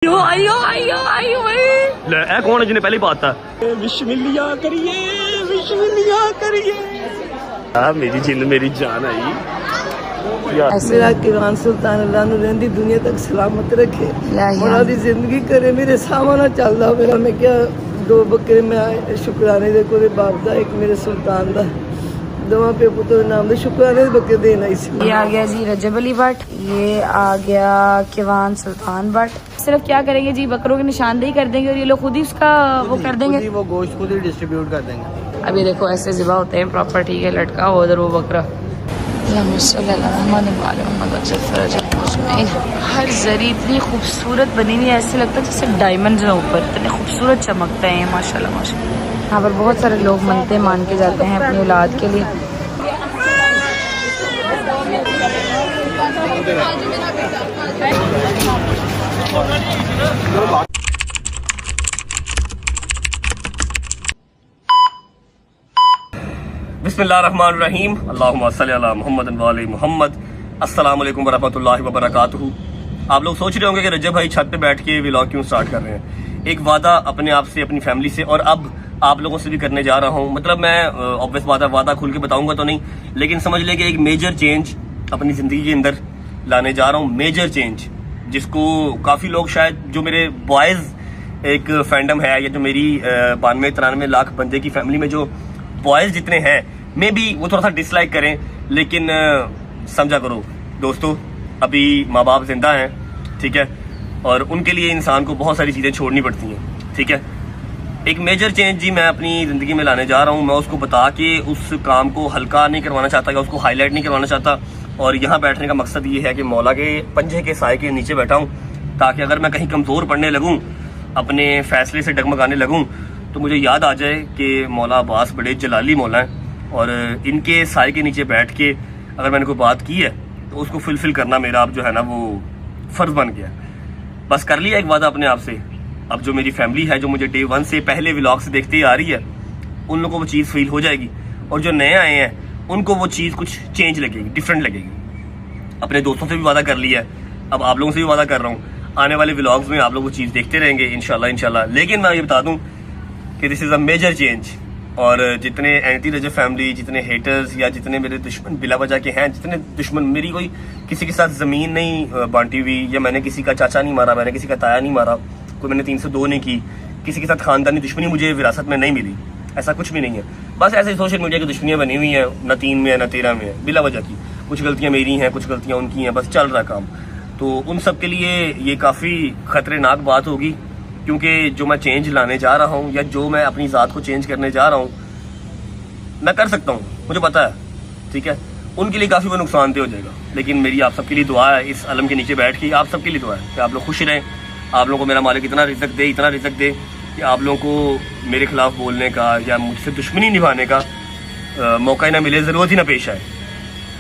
आइयो आइयो आइयो भाई ले ए कौन है जिन्हें पहले ही बात था विश मिलिया करिए मेरी जिन मेरी जान आई मेरा किरान सुल्तान अल्लाह नु रहंदी दुनिया तक सलामत रखे मोरा दी जिंदगी करे मेरे सामने चलदा होवे मैं क्या दो बकरे मैं शुक्राने दे कोरे बाप दा एक मेरे सुल्तान दा दोवां पे पुत्र नाम दे शुक्राने दे बकरे देना इसी। ये आ गया जी रजब अली भट्ट, ये आ गया किवान सुल्तान भट्ट। सिर्फ क्या करेंगे जी, बकरों की निशानदेही कर देंगे और ये लोग खुद ही उसका वो कर देंगे, वो गोश्त खुद ही डिस्ट्रीब्यूट कर देंगे। अभी देखो ऐसे ज़िबा होते हैं प्रॉपर, ठीक है, लटका हो उधर वो बकरा। हर जरी इतनी खूबसूरत बनी हुई है, ऐसे लगता है जैसे डायमंड्स हैं ऊपर, इतने खूबसूरत चमकते हैं माशाल्लाह माशाल्लाह। यहाँ पर बहुत सारे लोग मनते मान के जाते हैं अपनी औलाद के लिए। बिस्मिल्लाहिर्रहमानिर्रहीम, अल्लाहुम्मा सल्ली अला मुहम्मद व आले मुहम्मद। अस्सलाम वालेकुम वरहमतुल्लाहि वबरकातुहू। आप लोग सोच रहे होंगे कि रजब भाई छत पे बैठ के व्लॉग क्यों स्टार्ट कर रहे हैं। एक वादा अपने आप से, अपनी फैमिली से और अब आप लोगों से भी करने जा रहा हूँ। मतलब मैं ऑब्वियस बात है, वादा खुल के बताऊंगा तो नहीं, लेकिन समझ लें कि एक मेजर चेंज अपनी जिंदगी के अंदर लाने जा रहा हूँ। मेजर चेंज जिसको काफी लोग, शायद जो मेरे बॉयज एक फैंडम है, या जो मेरी 92-93 लाख बंदे की फैमिली में जो बॉयज जितने हैं, मे बी वो थोड़ा सा डिसलाइक करें, लेकिन समझा करो दोस्तों, अभी माँ बाप जिंदा हैं, ठीक है, और उनके लिए इंसान को बहुत सारी चीजें छोड़नी पड़ती हैं, ठीक है। एक मेजर चेंज जी मैं अपनी जिंदगी में लाने जा रहा हूँ। मैं उसको बता के उस काम को हल्का नहीं करवाना चाहता, या उसको हाईलाइट नहीं करवाना चाहता। और यहाँ बैठने का मकसद ये है कि मौला के पंजे के साए के नीचे बैठा हूँ, ताकि अगर मैं कहीं कमजोर पड़ने लगूँ, अपने फैसले से डगमगाने लगूँ, तो मुझे याद आ जाए कि मौला अब्बास बड़े जलाली मौला हैं, और इनके साए के नीचे बैठ के अगर मैंने कोई बात की है तो उसको फुलफिल करना मेरा अब जो है ना वो फर्ज बन गया। बस कर लिया एक वादा अपने आप से। अब जो मेरी फैमिली है, जो मुझे डे 1 से पहले व्लॉग से देखते ही आ रही है, उन लोगों को वो चीज़ फील हो जाएगी, और जो नए आए हैं उनको वो चीज़ कुछ चेंज लगेगी, डिफरेंट लगेगी। अपने दोस्तों से भी वादा कर लिया है, अब आप लोगों से भी वादा कर रहा हूँ, आने वाले व्लॉग्स में आप लोग वो चीज़ देखते रहेंगे इंशाल्लाह। लेकिन मैं ये बता दूँ कि this is a major change, और जितने एंटी रजब फैमिली, जितने हेटर्स या जितने मेरे दुश्मन बिला वजह के हैं, जितने दुश्मन, मेरी कोई किसी के साथ ज़मीन नहीं बांटी हुई, या मैंने किसी का चाचा नहीं मारा, मैंने किसी का ताया नहीं मारा, कोई मैंने 302 नहीं की, किसी के साथ खानदानी दुश्मनी मुझे विरासत में नहीं मिली, ऐसा कुछ भी नहीं है। बस ऐसे सोशल मीडिया की दुश्मनियाँ बनी हुई हैं, न 3 में है न 13 में है, बिला वजह की। कुछ गलतियाँ मेरी हैं, कुछ गलतियाँ उनकी हैं, बस चल रहा काम। तो उन सब के लिए ये काफ़ी खतरनाक बात होगी, क्योंकि जो मैं चेंज लाने जा रहा हूँ, या जो मैं अपनी ज़ात को चेंज करने जा रहा हूँ, मैं कर सकता हूँ, मुझे पता है, ठीक है। उनके लिए काफ़ी वो नुकसानदेह हो जाएगा, लेकिन मेरी आप सबके लिए दुआ है, इस अलम के नीचे बैठ के आप सबके लिए दुआ है कि आप लोग खुश रहें, आप लोगों को मेरा मालिक इतना रिज़्क दे कि आप लोगों को मेरे खिलाफ बोलने का या मुझसे दुश्मनी निभाने का मौका ही ना मिले, ज़रूरत ही ना पेश आए।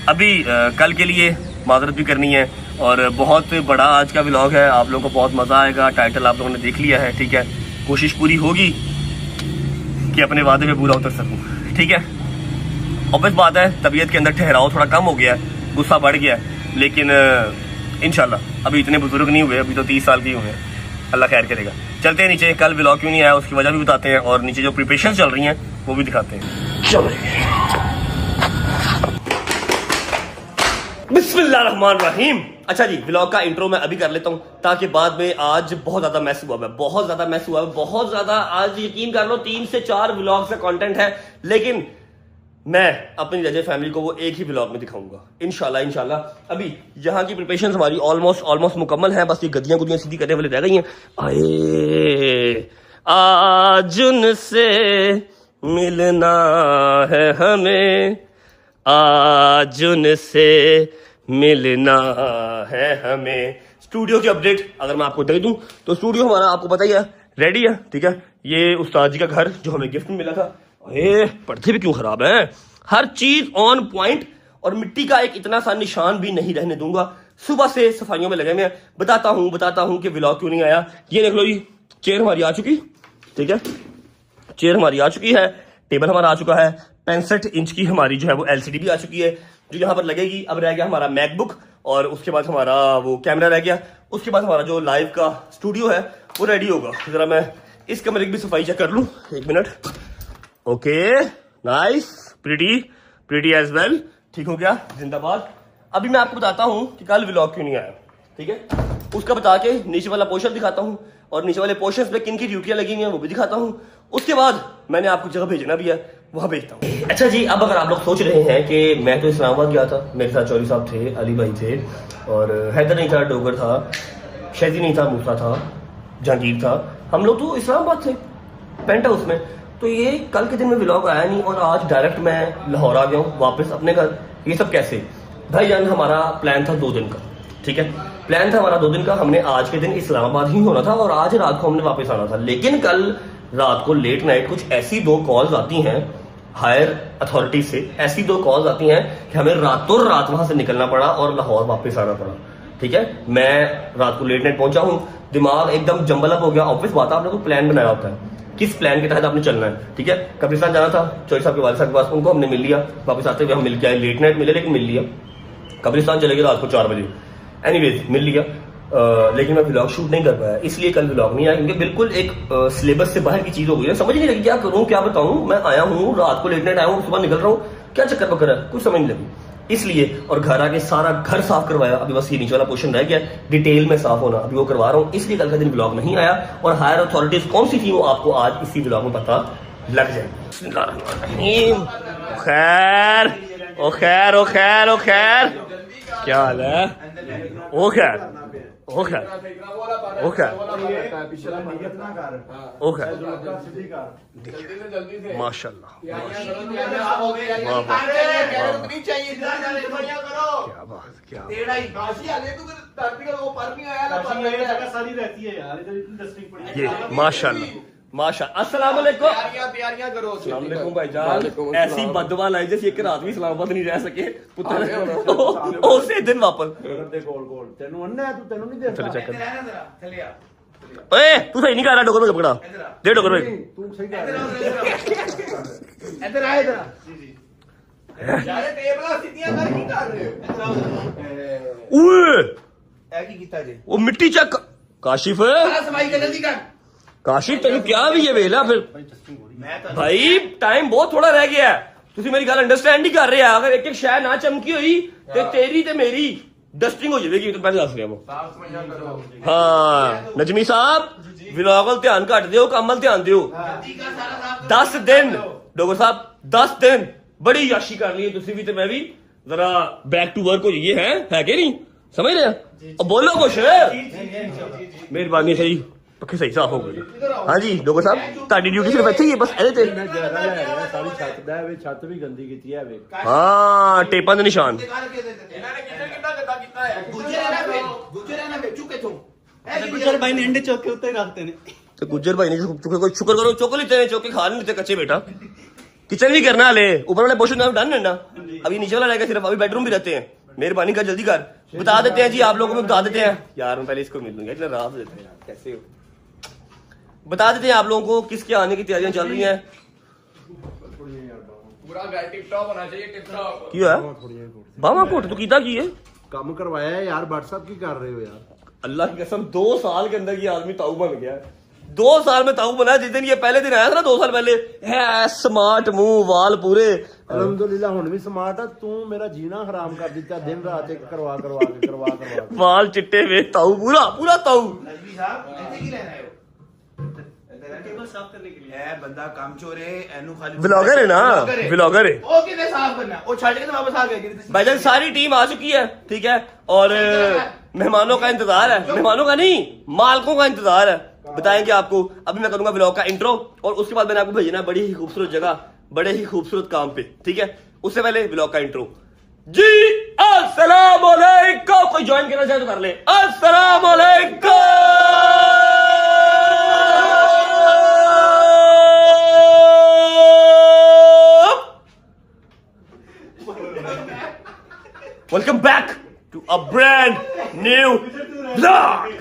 अभी कल के लिए माजरत भी करनी है, और बहुत बड़ा आज का व्लॉग है, आप लोगों को बहुत मज़ा आएगा। टाइटल आप लोगों ने देख लिया है, ठीक है। कोशिश पूरी होगी कि अपने वादे में पूरा उतर सकूँ, ठीक है। ऑब्वियस बात है, तबीयत के अंदर ठहराव थोड़ा कम हो गया है, गुस्सा बढ़ गया है, लेकिन इंशाल्लाह अभी इतने बुजुर्ग नहीं हुए, अभी तो 30 साल के हुए हैं, अल्लाह खैर करेगा। चलते हैं नीचे, कल व्लॉग क्यों नहीं आया उसकी वजह भी बताते हैं, और नीचे जो प्रिपरेशन चल रही हैं वो भी दिखाते हैं। चलो बिस्मिल्लाहिर्रहमानिर्रहीम। अच्छा जी, व्लॉग का इंट्रो मैं अभी कर लेता हूँ, ताकि बाद में, आज बहुत ज्यादा मैस हुआ है, बहुत ज्यादा। आज यकीन कर लो 3 से 4 व्लॉग का कंटेंट है, लेकिन मैं अपनी रजब फैमिली को वो एक ही व्लॉग में दिखाऊंगा इंशाल्लाह। अभी यहाँ की प्रिपरेशन हमारी ऑलमोस्ट मुकम्मल है, बस ये गद्दियां गुद्दियां सीधी करने वाली रह गई हैं। आए आज उनसे मिलना है हमें, आज उनसे मिलना है हमें। स्टूडियो की अपडेट अगर मैं आपको दे दूं तो स्टूडियो हमारा आपको पता ही है, रेडी है, ठीक है। ये उस्ताद जी का घर जो हमें गिफ्ट में मिला था। पर्दे भी क्यों खराब है, हर चीज ऑन पॉइंट, और मिट्टी का एक इतना सा निशान भी नहीं रहने दूंगा। सुबह से सफाइयों में लगे मैं बताता हूं कि व्लॉग क्यों नहीं आया। ये देख लो जी, चेयर हमारी आ चुकी, ठीक है, चेयर हमारी आ चुकी है, टेबल हमारा आ चुका है, 65 इंच की हमारी जो है वो LCD भी आ चुकी है, जो यहाँ पर लगेगी। अब रह गया हमारा मैकबुक, और उसके बाद हमारा वो कैमरा रह गया। उसके बाद हमारा जो लाइव का स्टूडियो है वो रेडी होगा। जरा मैं इस कमरे की भी सफाई चेक कर लूं, 1 minute. Okay, nice, pretty as well, ठीक हो गया, जिंदाबाद। अभी मैं आपको बताता हूं कि कल व्लॉग क्यों नहीं आया, ठीक है, उसका बता के नीचे वाला पोर्शन दिखाता हूं और नीचे वाले पोर्शन पे किन की ड्यूटियां लगी हुई हैं वो भी दिखाता हूं। उसके बाद मैंने आपको जगह भेजना भी है, वहां भेजता हूँ। अच्छा जी, अब अगर आप लोग सोच रहे हैं कि मैं तो इस्लामाबाद गया था, मेरे साथ चौधरी साहब थे, अली भाई थे, और हैदर नहीं था, डोगर था, शहजी नहीं था, मूसा था, जहांगीर था, हम लोग तो इस्लामाबाद थे पेंट हाउस में। तो ये कल के दिन में व्लॉग आया नहीं और आज डायरेक्ट मैं लाहौर आ गया हूँ वापस अपने घर। ये सब कैसे भाईजान? हमारा प्लान था 2 दिन का, ठीक है, प्लान था हमारा 2 दिन का। हमने आज के दिन इस्लामाबाद ही होना था और आज रात को हमने वापस आना था। लेकिन कल रात को लेट नाइट कुछ ऐसी 2 कॉल्स आती हैं हायर अथॉरिटी से, ऐसी 2 कॉल्स आती हैं कि हमें रातों रात वहां से निकलना पड़ा और लाहौर वापस आना पड़ा, ठीक है। मैं रात को लेट नाइट पहुंचा हूँ, दिमाग एकदम जंबल अप हो गया। ऑब्वियस बात है, आपने कोई प्लान बनाया होता है, किस प्लान के तहत आपने चलना है, ठीक है। कब्रिस्तान जाना था चौधरी साहब के वालिद साहब के पास, उनको हमने मिल लिया, वापस आते हुए हम मिल के आए, लेट नाइट मिले लेकिन मिल लिया। कब्रिस्तान चले गए रात को 4 बजे, एनीवेज मिल लिया। लेकिन मैं व्लॉग शूट नहीं कर पाया, इसलिए कल व्लॉग नहीं आया, क्योंकि बिल्कुल एक सिलेबस से बाहर की चीज हो गई है। समझ नहीं लगी क्या करूं क्या बताऊं। मैं आया हूं रात को लेट नाइट आया हूं, सुबह निकल रहा हूं, क्या चक्कर पकड़ है, कुछ समझ नहीं लगी, इसलिए। और घर आके सारा घर साफ करवाया, अभी बस ये नीचे वाला पोर्शन रह गया डिटेल में साफ होना, अभी वो करवा रहा हूँ, इसलिए कल का दिन व्लॉग नहीं आया। और हायर अथॉरिटीज कौन सी थी वो आपको आज इसी व्लॉग में पता लग जाए। खैर ओ खैर ओ खैर ओ खैर, क्या हाल है? ओ खैर ओ खैर ओ खैर ओ खैर, माशाल्लाह, क्या बात, क्या ये माशाल्लाह माशाल्लाह। अस्सलाम वालेकुम, तैयारियां करो। अस्सलाम वालेकुम भाईजान। ऐसी बदवा लाई जैसे एक रात भी इस्लामाबाद नहीं रह सके पुत्र उसे दिन वापस चलो चेक कर। ओए तू सही नहीं कर रहा, डोगर में पकड़ा दे, डोगर में तू सही कर रहा है। इधर आ, इधर यार टेबल सीधियां कर की कर रहे हो? ओए ए की कीता जी? वो मिट्टी चेक काशिफ सारा सफाई कर जल्दी कर। काशिफ तेन क्या भी ये वेला फिर भाई, टाइम बहुत थोड़ा रह गया है, तुसी मेरी गल अंडरस्टैंड नहीं कर रहे हैं। अगर एक एक शय ना चमकी हुई ते तेरी ते मेरी डस्टिंग हो जाएगी। तो पहले दस रहा वो साफ सफाई करो। हाँ नजमी साहब, व्लॉग वल ध्यान घट दियो, कम वल ध्यान दियो। जल्दी का सारा साफ 10 दिन डोगर साहब, 10 दिन बड़ी याशी कर ली तुसी भी ते मैं भी, जरा बैक टू वर्क हो जाइए, है कि नहीं? समझ रहे हैं? अब बोलो कुछ, मेहरबानी सही पक्के सही साफ हो गए। हाँ जी डोगर साहब, ताड़ी ड्यूटी सिर्फ ਇੱਥੇ ਹੀ ਹੈ ਬਸ ਇਹਦੇ ਤੇ। ਸਾਰੀ ਛੱਤ ਦਾ ਹੈ, ਛੱਤ ਵੀ ਗੰਦੀ ਕੀਤੀ ਹੈ ਵੇ। ਹਾਂ ਟੇਪਾਂ ਦੇ ਨਿਸ਼ਾਨ। ਇਹਨਾਂ ਨੇ ਕਿੰਨਾ ਗੰਦਾ ਕੀਤਾ ਹੈ। ਗੁੱਜਰ ਨਾ ਵੇਚੂ ਕਿਥੋਂ? ਗੁੱਜਰ ਭਾਈ ਨੇ ਅੰਡੇ ਚੌਕ ਕੇ ਉੱਤੇ ਰੱਖਦੇ ਨੇ। तो गुज्जर भाई ने कोई शुक्र करो, चौक लेते हैं, चौक के खा नहीं लेते कच्चे बेटा। किचन भी करना ले, ऊपर वाले पोर्शन डन है ना, अभी नीचे वाला रहेगा सिर्फ, अभी बेडरूम भी रहते हैं। मेहरबानी कर जल्दी कर, बता देते हैं जी आप लोगों को, बता देते हैं यार, मैं पहले इसको मिल लूंगा, इतना रात देते हैं कैसे हो, बता देते हैं आप लोगों को किसके आने की तैयारियां चल रही हैं। पूरा घर टिप टॉप होना चाहिए, टिप टॉप। क्यों है बाबा कोट तू कीता की है? ਕੰਮ ਕਰਵਾਇਆ ਹੈ ਯਾਰ, WhatsApp ਕੀ ਕਰ ਰਹੇ ਹੋ ਯਾਰ? अल्लाह की कसम 2 साल के अंदर ये आदमी ताऊ बन गया है। 2 साल में ताऊ बना। जिस दिन ये पहले दिन आया था ना 2 साल पहले, है स्मार्ट मुंह वाल पूरे, ਅਲਹਮਦੁਲਿਲਾ ਹੁਣ ਵੀ ਸਮਾਰਟ ਆ। ਤੂੰ ਮੇਰਾ ਜੀਣਾ ਹਰਾਮ ਕਰ ਦਿੱਤਾ, ਦਿਨ ਰਾਤ ਇੱਕ ਕਰਵਾ ਕੇ वाल चिट्टे वे ताऊ, पूरा पूरा ताऊ। नजमी साहब ऐसे की लेना है टेबल साफ करने के लिए है बंदा काम चोर है, एनु खाली व्लॉगर है ना, व्लॉगर है। ओ कितने साफ करना है, ओ छाड़ के तो वापस आ गए। भाईजान सारी टीम आ चुकी है, ठीक है, और मेहमानों का इंतजार है, मेहमानों का नहीं मालकों का इंतजार है। बताएंगे आपको, अभी मैं करूंगा व्लॉग का इंट्रो और उसके बाद मैंने आपको भेजना है बड़ी ही खूबसूरत जगह, बड़े ही खूबसूरत काम पे, ठीक है। उससे पहले व्लॉग का इंट्रो जी। अस्सलाम वालेकुम, कोई ज्वाइन करना चाहे तो कर ले। अस्सलाम वालेकुम, welcome back to a brand new vlog.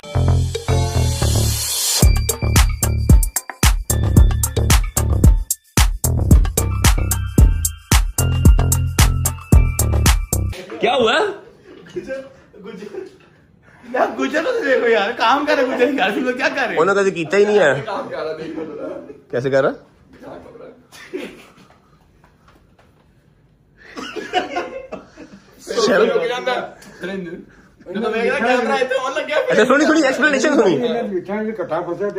क्या हुआ? यार गुजर तो देखो यार, काम कर रहे गुजर यार, तुम लोग क्या कर रहे हो? उन्होंने कभी कीता ही नहीं है। कैसे कर रहा? अच्छा सुनी एक्सप्लेनेशन सुनी।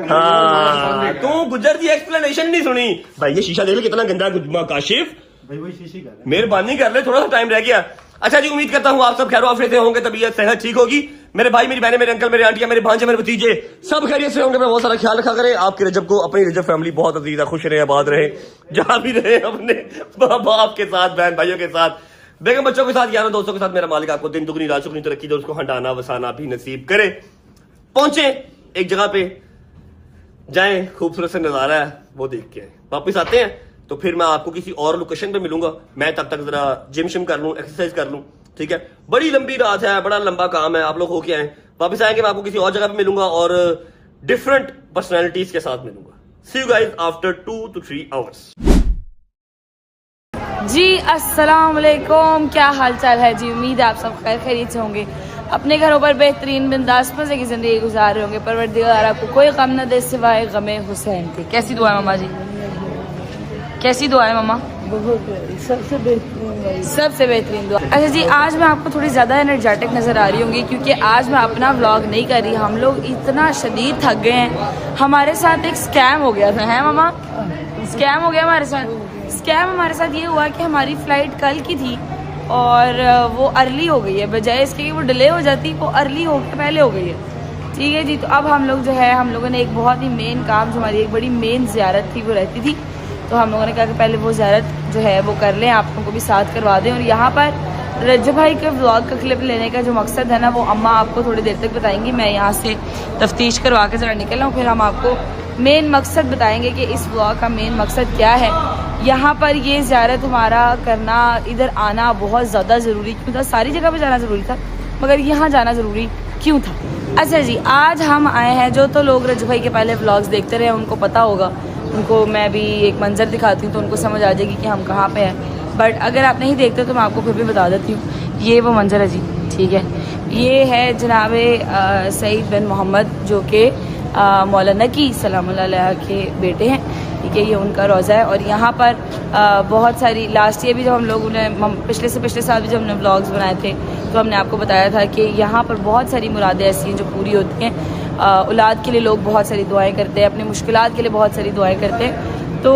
हाँ तू गुजर की एक्सप्लेनेशन नहीं सुनी भाई। ये शीशा देख ले कितना गंदा काशिफ, मेहरबानी कर ले, थोड़ा सा टाइम रह गया। अच्छा जी, उम्मीद करता हूँ आप सब खैर आफियत से होंगे, तबीयत सेहत ठीक होगी। मेरे भाई, मेरी बहनें, मेरे अंकल, मेरे आंटियां, मेरे भांजे, मेरे भतीजे सब खैरियत से होंगे। मैं बहुत सारा ख्याल रखा करें। आपके रजब को, अपनी रजब फैमिली बहुत अजीज है, खुश रहे, आबाद रहे, जहां भी रहे, अपने बाप के साथ, बहन भाइयों के साथ, बेगम बच्चों के साथ, यारों दोस्तों के साथ। मेरा मालिक आपको दिन दुगनी रात चुगनी तरक्की दे, उसको हटाना वसाना भी नसीब करे। पहुंचे एक जगह पे, जाएं, खूबसूरत सा नजारा है वो देख के आए, वापिस आते हैं तो फिर मैं आपको किसी और लोकेशन पे मिलूंगा। मैं तब तक जरा जिम शिम कर लूं, एक्सरसाइज कर लूं, ठीक है। बड़ी लंबी रात है, बड़ा लंबा काम है, आप लोग होके आए। वापस आएंगे, मैं आपको किसी और जगह पे मिलूंगा और डिफरेंट पर्सनैलिटीज के साथ मिलूंगा। See you guys after 2 to 3 hours। जी अस्सलाम वालेकुम, क्या हाल चाल है जी? उम्मीद है आप सब खैरियत से होंगे, अपने घरों पर बेहतरीन बिंदास मजे की जिंदगी गुजार रहे होंगे। परवरदिगार आपको कोई गम न दे सिवाय गमे हुसैन के। कैसी दुआ है मामा जी? कैसी दुआ है मामा? बहुत सबसे बेहतरीन, सबसे बेहतरीन दुआ। अच्छा जी, आज मैं आपको थोड़ी ज़्यादा एनर्जेटिक नज़र आ रही होंगी क्योंकि आज मैं अपना व्लॉग नहीं कर रही। हम लोग इतना शदीद थक गए हैं। हमारे साथ एक स्कैम हो गया था, है मामा? स्कैम हो गया हमारे साथ। स्कैम हमारे साथ ये हुआ कि हमारी फ़्लाइट कल की थी और वो अर्ली हो गई है, बजाय इसके कि वो डिले हो जाती, वो अर्ली हो के पहले हो गई है। ठीक है जी, तो अब हम लोग जो है, हम लोगों ने एक बहुत ही मेन काम, जो हमारी एक बड़ी मेन ज़ियारत थी वो रहती थी, तो हम लोगों ने कहा कि पहले वो ज़ियारत जो है वो कर लें, आप लोगों को भी साथ करवा दें। और यहाँ पर रज्जू भाई के व्लॉग का क्लिप लेने का जो मकसद है ना, वो अम्मा आपको थोड़ी देर तक बताएंगी। मैं यहाँ से तफ्तीश करवा के ज़रा निकल आऊँ, फिर हम आपको मेन मकसद बताएंगे कि इस व्लॉग का मेन मकसद क्या है। यहाँ पर ये ज़ियारत हमारा करना, इधर आना बहुत ज़्यादा ज़रूरी क्यों था? सारी जगह पर जाना ज़रूरी था, मगर यहाँ जाना ज़रूरी क्यों था? अच्छा जी, आज हम आए हैं, जो तो लोग रज्जू भाई के पहले व्लॉग्स देखते रहे उनको पता होगा, उनको मैं भी एक मंजर दिखाती हूँ तो उनको समझ आ जाएगी कि हम कहाँ पे हैं। बट अगर आप नहीं देखते तो मैं आपको फिर भी बता देती हूँ। ये वो मंजर है जी, ठीक है। ये है जनाब सईद बिन मोहम्मद, जो कि मौलाना की सलामुल्लाह अलैह के बेटे हैं, ठीक है। ये उनका रोज़ा है और यहाँ पर बहुत सारी, लास्ट ईयर भी जब हम लोगों ने, पिछले से पिछले साल भी जब हमने व्लॉग्स बनाए थे तो हमने आपको बताया था कि यहाँ पर बहुत सारी मुरादें ऐसी हैं जो पूरी होती हैं। औलाद के लिए लोग बहुत सारी दुआएं करते हैं, अपनी मुश्किलात के लिए बहुत सारी दुआएं करते हैं। तो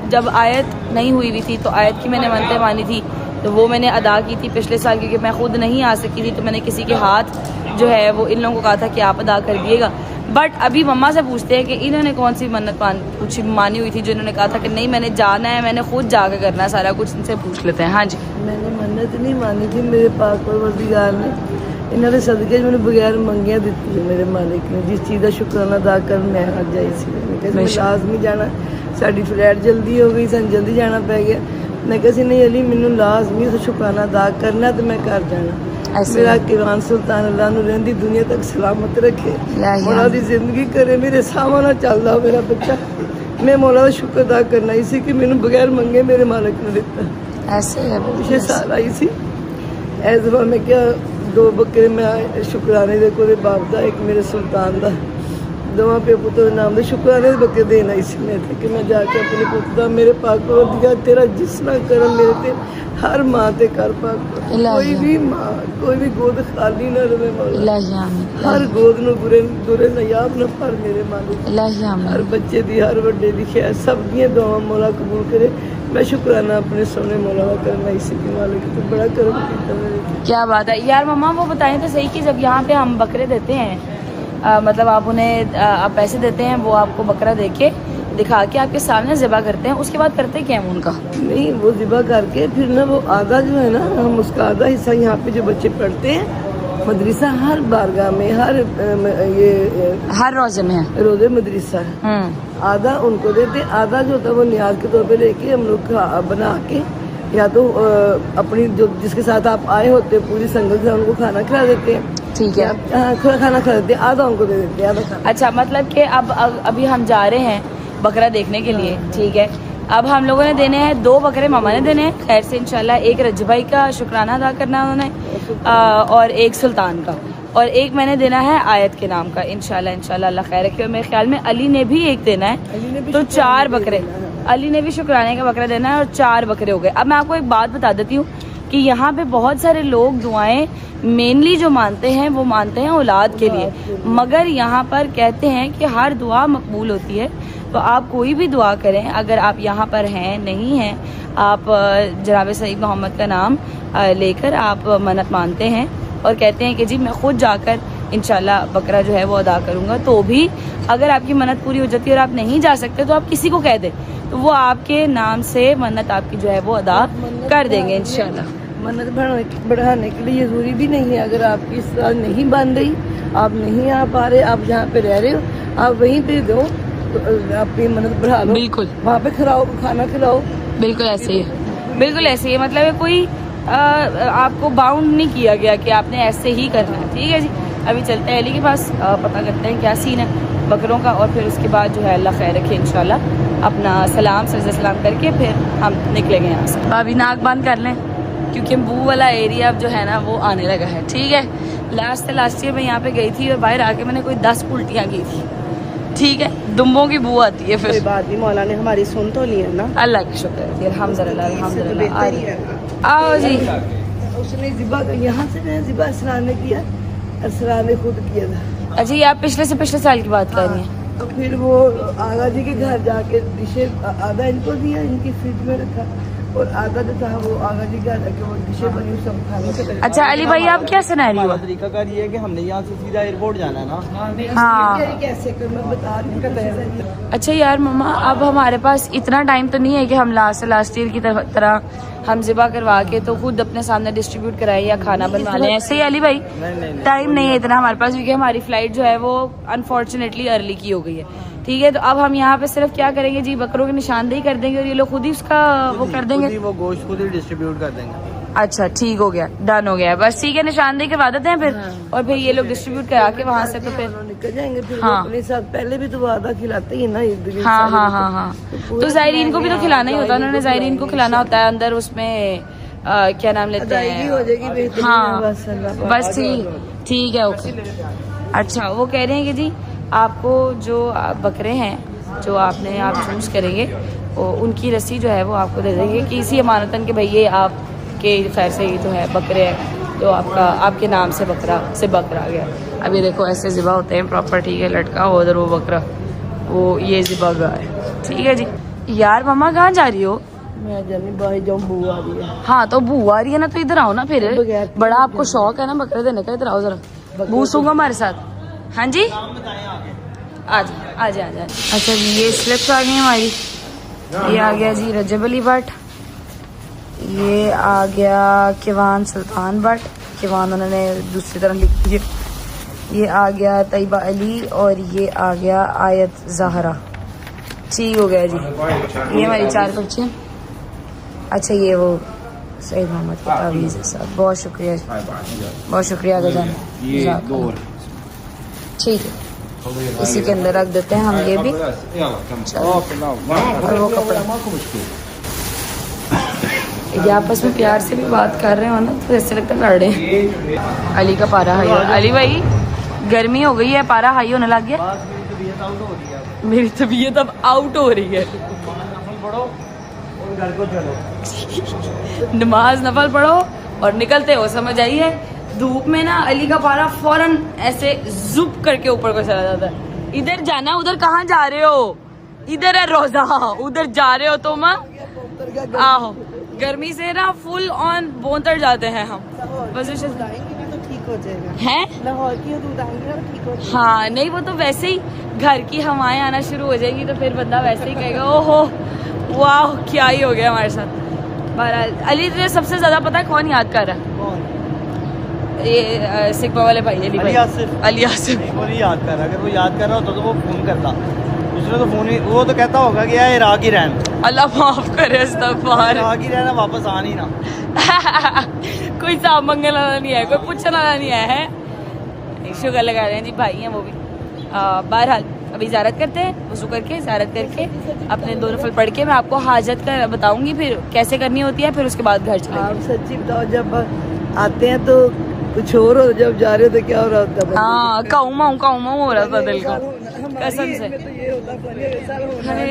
जब आयत नहीं हुई हुई थी तो आयत की मैंने मन्नतें मानी थी, तो वो मैंने अदा की थी पिछले साल, क्योंकि मैं खुद नहीं आ सकी थी, तो मैंने किसी के हाथ जो है वो इन लोगों को कहा था कि आप अदा कर दिएगा। बट अभी मम्मा से पूछते हैं कि इन्होंने कौन सी मन्नत मानी हुई थी जो इन्होंने कहा था कि नहीं मैंने जाना है, मैंने खुद जाकर करना है सारा कुछ। इनसे पूछ लेते हैं। हाँ जी, मैंने मन्नत नहीं मानी थी, मेरे पाक परवरदिगार ने इन्होंने सदके मैंने बगैर मंगिया दी है मेरे मालिक ने, जिस चीज़ का शुक्राना अदा कर मैं आज आई सी। मैं लाजमी जाना, साड़ी फ्लाइट जल्दी हो गई, सन जल्दी जाना पै गया। मैं किसी नहीं अली मैनू लाजमी तो शुक्राना अदा करना, तो मैं घर जाना। मेरा किरान सुल्तान अल्लाह नूं रहंदी दुनिया तक सलामत रखे, मौला दी जिंदगी करे, मेरे सामने चलदा मेरा बच्चा। मैं मौला का शुक्र अदा करना ही सी कि मैनू बगैर मंगे मेरे मालिक ने दिता। ऐसे है पिछले साल आई सी, इस दफा मैं क्या 2 बकरे मैं शुक्राने दे कोले बाप दा, एक मेरे सुल्तान दा, दोवां पे पुत्र नाम दे शुक्राने दे बकरे देन आई सी मैं कि मैं जाके अपने पुत्र दा, मेरे पाक परवरदिगार तेरा जिसना करम मेरे ते हर माँ ते कर पाक, कोई भी माँ कोई भी गोद खाली ना रहे मौला, हर गोद नूं दुरे नयाब न पर मेरे मालिक, हर बच्चे दी हर वड्डे दी खैर सब दी दुआवां मौला कबूल करे। मैं शुक्राना अपने सोने मौला का करना इसी की मालिक, तो बड़ा करम कीता मेरे। क्या बात है यार। मम्मा वो बताएं तो सही कि जब यहाँ पे हम बकरे देते हैं, मतलब आप उन्हें आप पैसे देते हैं, वो आपको बकरा देके दिखा के आपके सामने ज़िबा करते हैं, उसके बाद करते क्या है उनका? नहीं, वो ज़िबा करके फिर ना वो आधा जो है ना, हम उसका आधा हिस्सा यहाँ पे जो बच्चे पढ़ते हैं मदरसा, हर बारगाह में, हर ये हर रोजे में है, रोजे मदरसा है, आधा उनको देते, आधा जो होता है वो नियाज के तौर पे लेके हम लोग बना के, या तो अपनी जो जिसके साथ आप आए होते पूरी संगत से उनको खाना खिला देते हैं, ठीक है, खाना खिला देते हैं, आधा उनको दे देते हैं, आधा खाना। अच्छा, मतलब कि अब अभी हम जा रहे हैं बकरा देखने के लिए, ठीक है। अब हम लोगों ने देने हैं 2 बकरे, मामा ने देने हैं खैर से इंशाल्लाह। एक रज्जू भाई का शुक्राना अदा करना है उन्होंने और एक सुल्तान का, और एक मैंने देना है आयत के नाम का। इंशाल्लाह इंशाल्लाह अल्लाह खैर रखे। और मेरे ख्याल में अली ने भी एक देना है, तो 4 बकरे। अली ने भी शुक्राने का बकरा देना है और 4 बकरे हो गए। अब मैं आपको एक बात बता देती हूँ कि यहाँ पे बहुत सारे लोग दुआएं मेनली जो मानते हैं वो मानते हैं औलाद के लिए, मगर यहाँ पर कहते हैं कि हर दुआ मकबूल होती है। तो आप कोई भी दुआ करें, अगर आप यहाँ पर हैं नहीं हैं, आप जनाब सईद मोहम्मद का नाम लेकर आप मन्नत मानते हैं और कहते हैं कि जी मैं खुद जाकर इंशाल्लाह बकरा जो है वो अदा करूँगा, तो भी अगर आपकी मन्नत पूरी हो जाती है और आप नहीं जा सकते तो आप किसी को कह दें, तो वो आपके नाम से मन्नत आपकी जो है वो अदा कर देंगे इंशाल्लाह। मन्नत बढ़ाने के लिए जरूरी भी नहीं है, अगर आपकी इस साल नहीं बन रही, आप नहीं आ पा रहे, आप जहाँ पे रह रहे हो आप वहीं पे दो, तो आपकी मन्नत बढ़ा लो, बिल्कुल वहाँ पे खिलाओ, खाना खिलाओ। बिल्कुल ऐसे ही है, बिल्कुल ऐसे ही है। मतलब है कोई आपको बाउंड नहीं किया गया कि आपने ऐसे ही करना है। ठीक है जी, अभी चलते हैं अली के पास, पता करते हैं क्या सीन है बकरों का, और फिर उसके बाद जो है अल्लाह खैर रखे इंशाल्लाह अपना सलाम सलाम करके फिर हम निकलेंगे यहाँ से। अभी नाक बंद कर लें क्योंकि बू वाला एरिया अब जो है ना वो आने लगा है। ठीक है, लास्ट ईयर मैं यहाँ पे गई थी और बाहर आके मैंने कोई 10 उल्टियाँ की थी। ठीक है, दुम्बों की बू आती है फिर। बात नहीं, मौला ने हमारी सुन तो ली है ना, अल्लाह का शुक्र है, अल्हम्दुलिल्लाह अल्हम्दुलिल्लाह। आओ जी, उसने जिबा यहाँ से जिबा असरान ने किया, असरान ने खुद किया था। अच्छा ये आप पिछले से पिछले साल की बात कर रही हैं? तो फिर वो आगा जी के घर जाके डिशें आधा इनको दिया, इनकी फ्रिज में रखा, और आधा जो था वो आगा जी के घर जाके वो डिशें बनी सब खाने से। अच्छा अली भाई आप क्या सिनेरियो है? तरीकाकार ये है कि हमने यहाँ से सीधा एयरपोर्ट जाना है ना। हाँ कैसे कर मैं बता रही हूँ। अच्छा यार मम्मा, अब हमारे पास इतना टाइम तो नहीं है कि हम लास्ट ईयर की तरह हम ज़िबा करवा के तो खुद अपने सामने डिस्ट्रीब्यूट कराए या खाना बनवा लें। ऐसे ही अली भाई टाइम नहीं है इतना हमारे पास, क्योंकि हमारी फ्लाइट जो है वो अनफॉर्चुनेटली अर्ली की हो गई है। ठीक है, तो अब हम यहाँ पे सिर्फ क्या करेंगे जी, बकरों की निशानदेही कर देंगे और ये लोग खुद ही उसका वो कर देंगे, वो गोश्त खुद ही डिस्ट्रीब्यूट कर देंगे। अच्छा ठीक हो गया, डन हो गया, बस ठीक है, निशानदेही करवा देते हैं फिर और फिर ये लोग डिस्ट्रीब्यूट करा के वहाँ से तो फिर निकल जाएंगे। फिर हाँ। अपने साथ पहले भी तो आधा खिलाते ही ना हाँ हाँ हाँ हाँ, तो जायरीन को भी तो खिलाना ही होता है, उन्होंने जायरीन को खिलाना होता है अंदर उसमें क्या नाम लेते हैं, हो जाएगी बेहतरीन। हाँ बस अल्लाह बस ठीक है ओके। अच्छा वो कह रहे हैं कि जी आपको जो बकरे हैं जो आपने आप चूज करेंगे वो उनकी रस्सी जो है वो आपको दे देंगे कि इसी अमानतन के भैया आपके खैर से ही जो है बकरे हैं तो आपका आपके नाम से बकरा आ गया। अभी देखो ऐसे ज़िबा होते हैं प्रॉपर। ठीक है, लटका हो उधर वो बकरा, वो ये ज़िबा गाय। ठीक है जी। यार मम्मा कहाँ जा रही हो? मैं जानी भाई जाऊँ, बू आ रही है। हाँ तो बू आ रही है ना, तो इधर आओ ना फिर, बड़ा आपको शौक है ना बकरे देने का, इधर आओ जरा, बू सूंगा हमारे साथ। हाँ जी आजा। अच्छा जी ये स्लिप्स आ गई हमारी, ये आ गया जी रजब अली भट्ट, ये आ गया किवान सुल्तान भट्ट, किवान उन्होंने दूसरी तरह लिख दी, ये आ गया तैयबा अली और ये आ गया आयत जहरा। ठीक हो गया जी, ये हमारी 4 बच्चे। अच्छा ये वो सईद मोहम्मद की तावीज़ है साहब, बहुत शुक्रिया गजान। ठीक है, इसी के अंदर रख देते हैं हम ये भी। और वो कपड़ा ये आपस में प्यार से भी बात कर रहे हो ना तो ऐसे लगता है लड़ रहे। अली का पारा हाई, अली भाई गर्मी हो गई है, पारा हाई होने लग गया। मेरी तबीयत अब आउट हो रही है। नमाज नफल पढ़ो और निकलते हो, समझ आई है। धूप में ना अली का पारा फौरन ऐसे जुप करके ऊपर को चला जाता है। इधर जाना, उधर कहाँ जा रहे हो? इधर है रोजा, उधर जा रहे हो तुम? आहो, गर्मी से ना फुल ऑन बोंतर जाते हैं हम। बस तो ठीक हो जाएगा है लाहौर की दूध आएंगे ना, ठीक हो जाएगा। हाँ नहीं, वो तो वैसे ही घर की हवाएं आना शुरू हो जाएगी तो फिर बंदा वैसे ही कहेगा ओहो वाह क्या ही हो गया हमारे साथ। बहरहाल अली तुझे सबसे ज्यादा पता है कौन याद कर रहा है? ये सिकवा वाले भाई अली आसिफ। वो नहीं याद कर रहा, अगर वो याद कर रहा होता तो वो फोन करता, उसने तो फोन ही, वो तो कहता होगा कि यार इराक ही रहना, अल्लाह माफ करे, अस्तगफार, इराक ही रहना, वापस आ नहीं ना। कोई साफ मंगने वाला नहीं है, कोई पूछने वाला नहीं है। शुगर लगा रहे हैं जी, भाई हैं वो भी। बहरहाल अभी अभी ज़ियारत करते हैं, वज़ू करके ज़ियारत करके अपने 2 नफल पढ़ के मैं आपको हाजत का बताऊंगी फिर कैसे करनी होती है, फिर उसके बाद घर चलेंगे। आप सच्ची बताओ, जब आते हैं तो कुछ और हो, जब जा रहे हो तो क्या हो रहा होता है? हाँ, काऊ हो रहा था दिल को कसम से। तो ये होता है अरे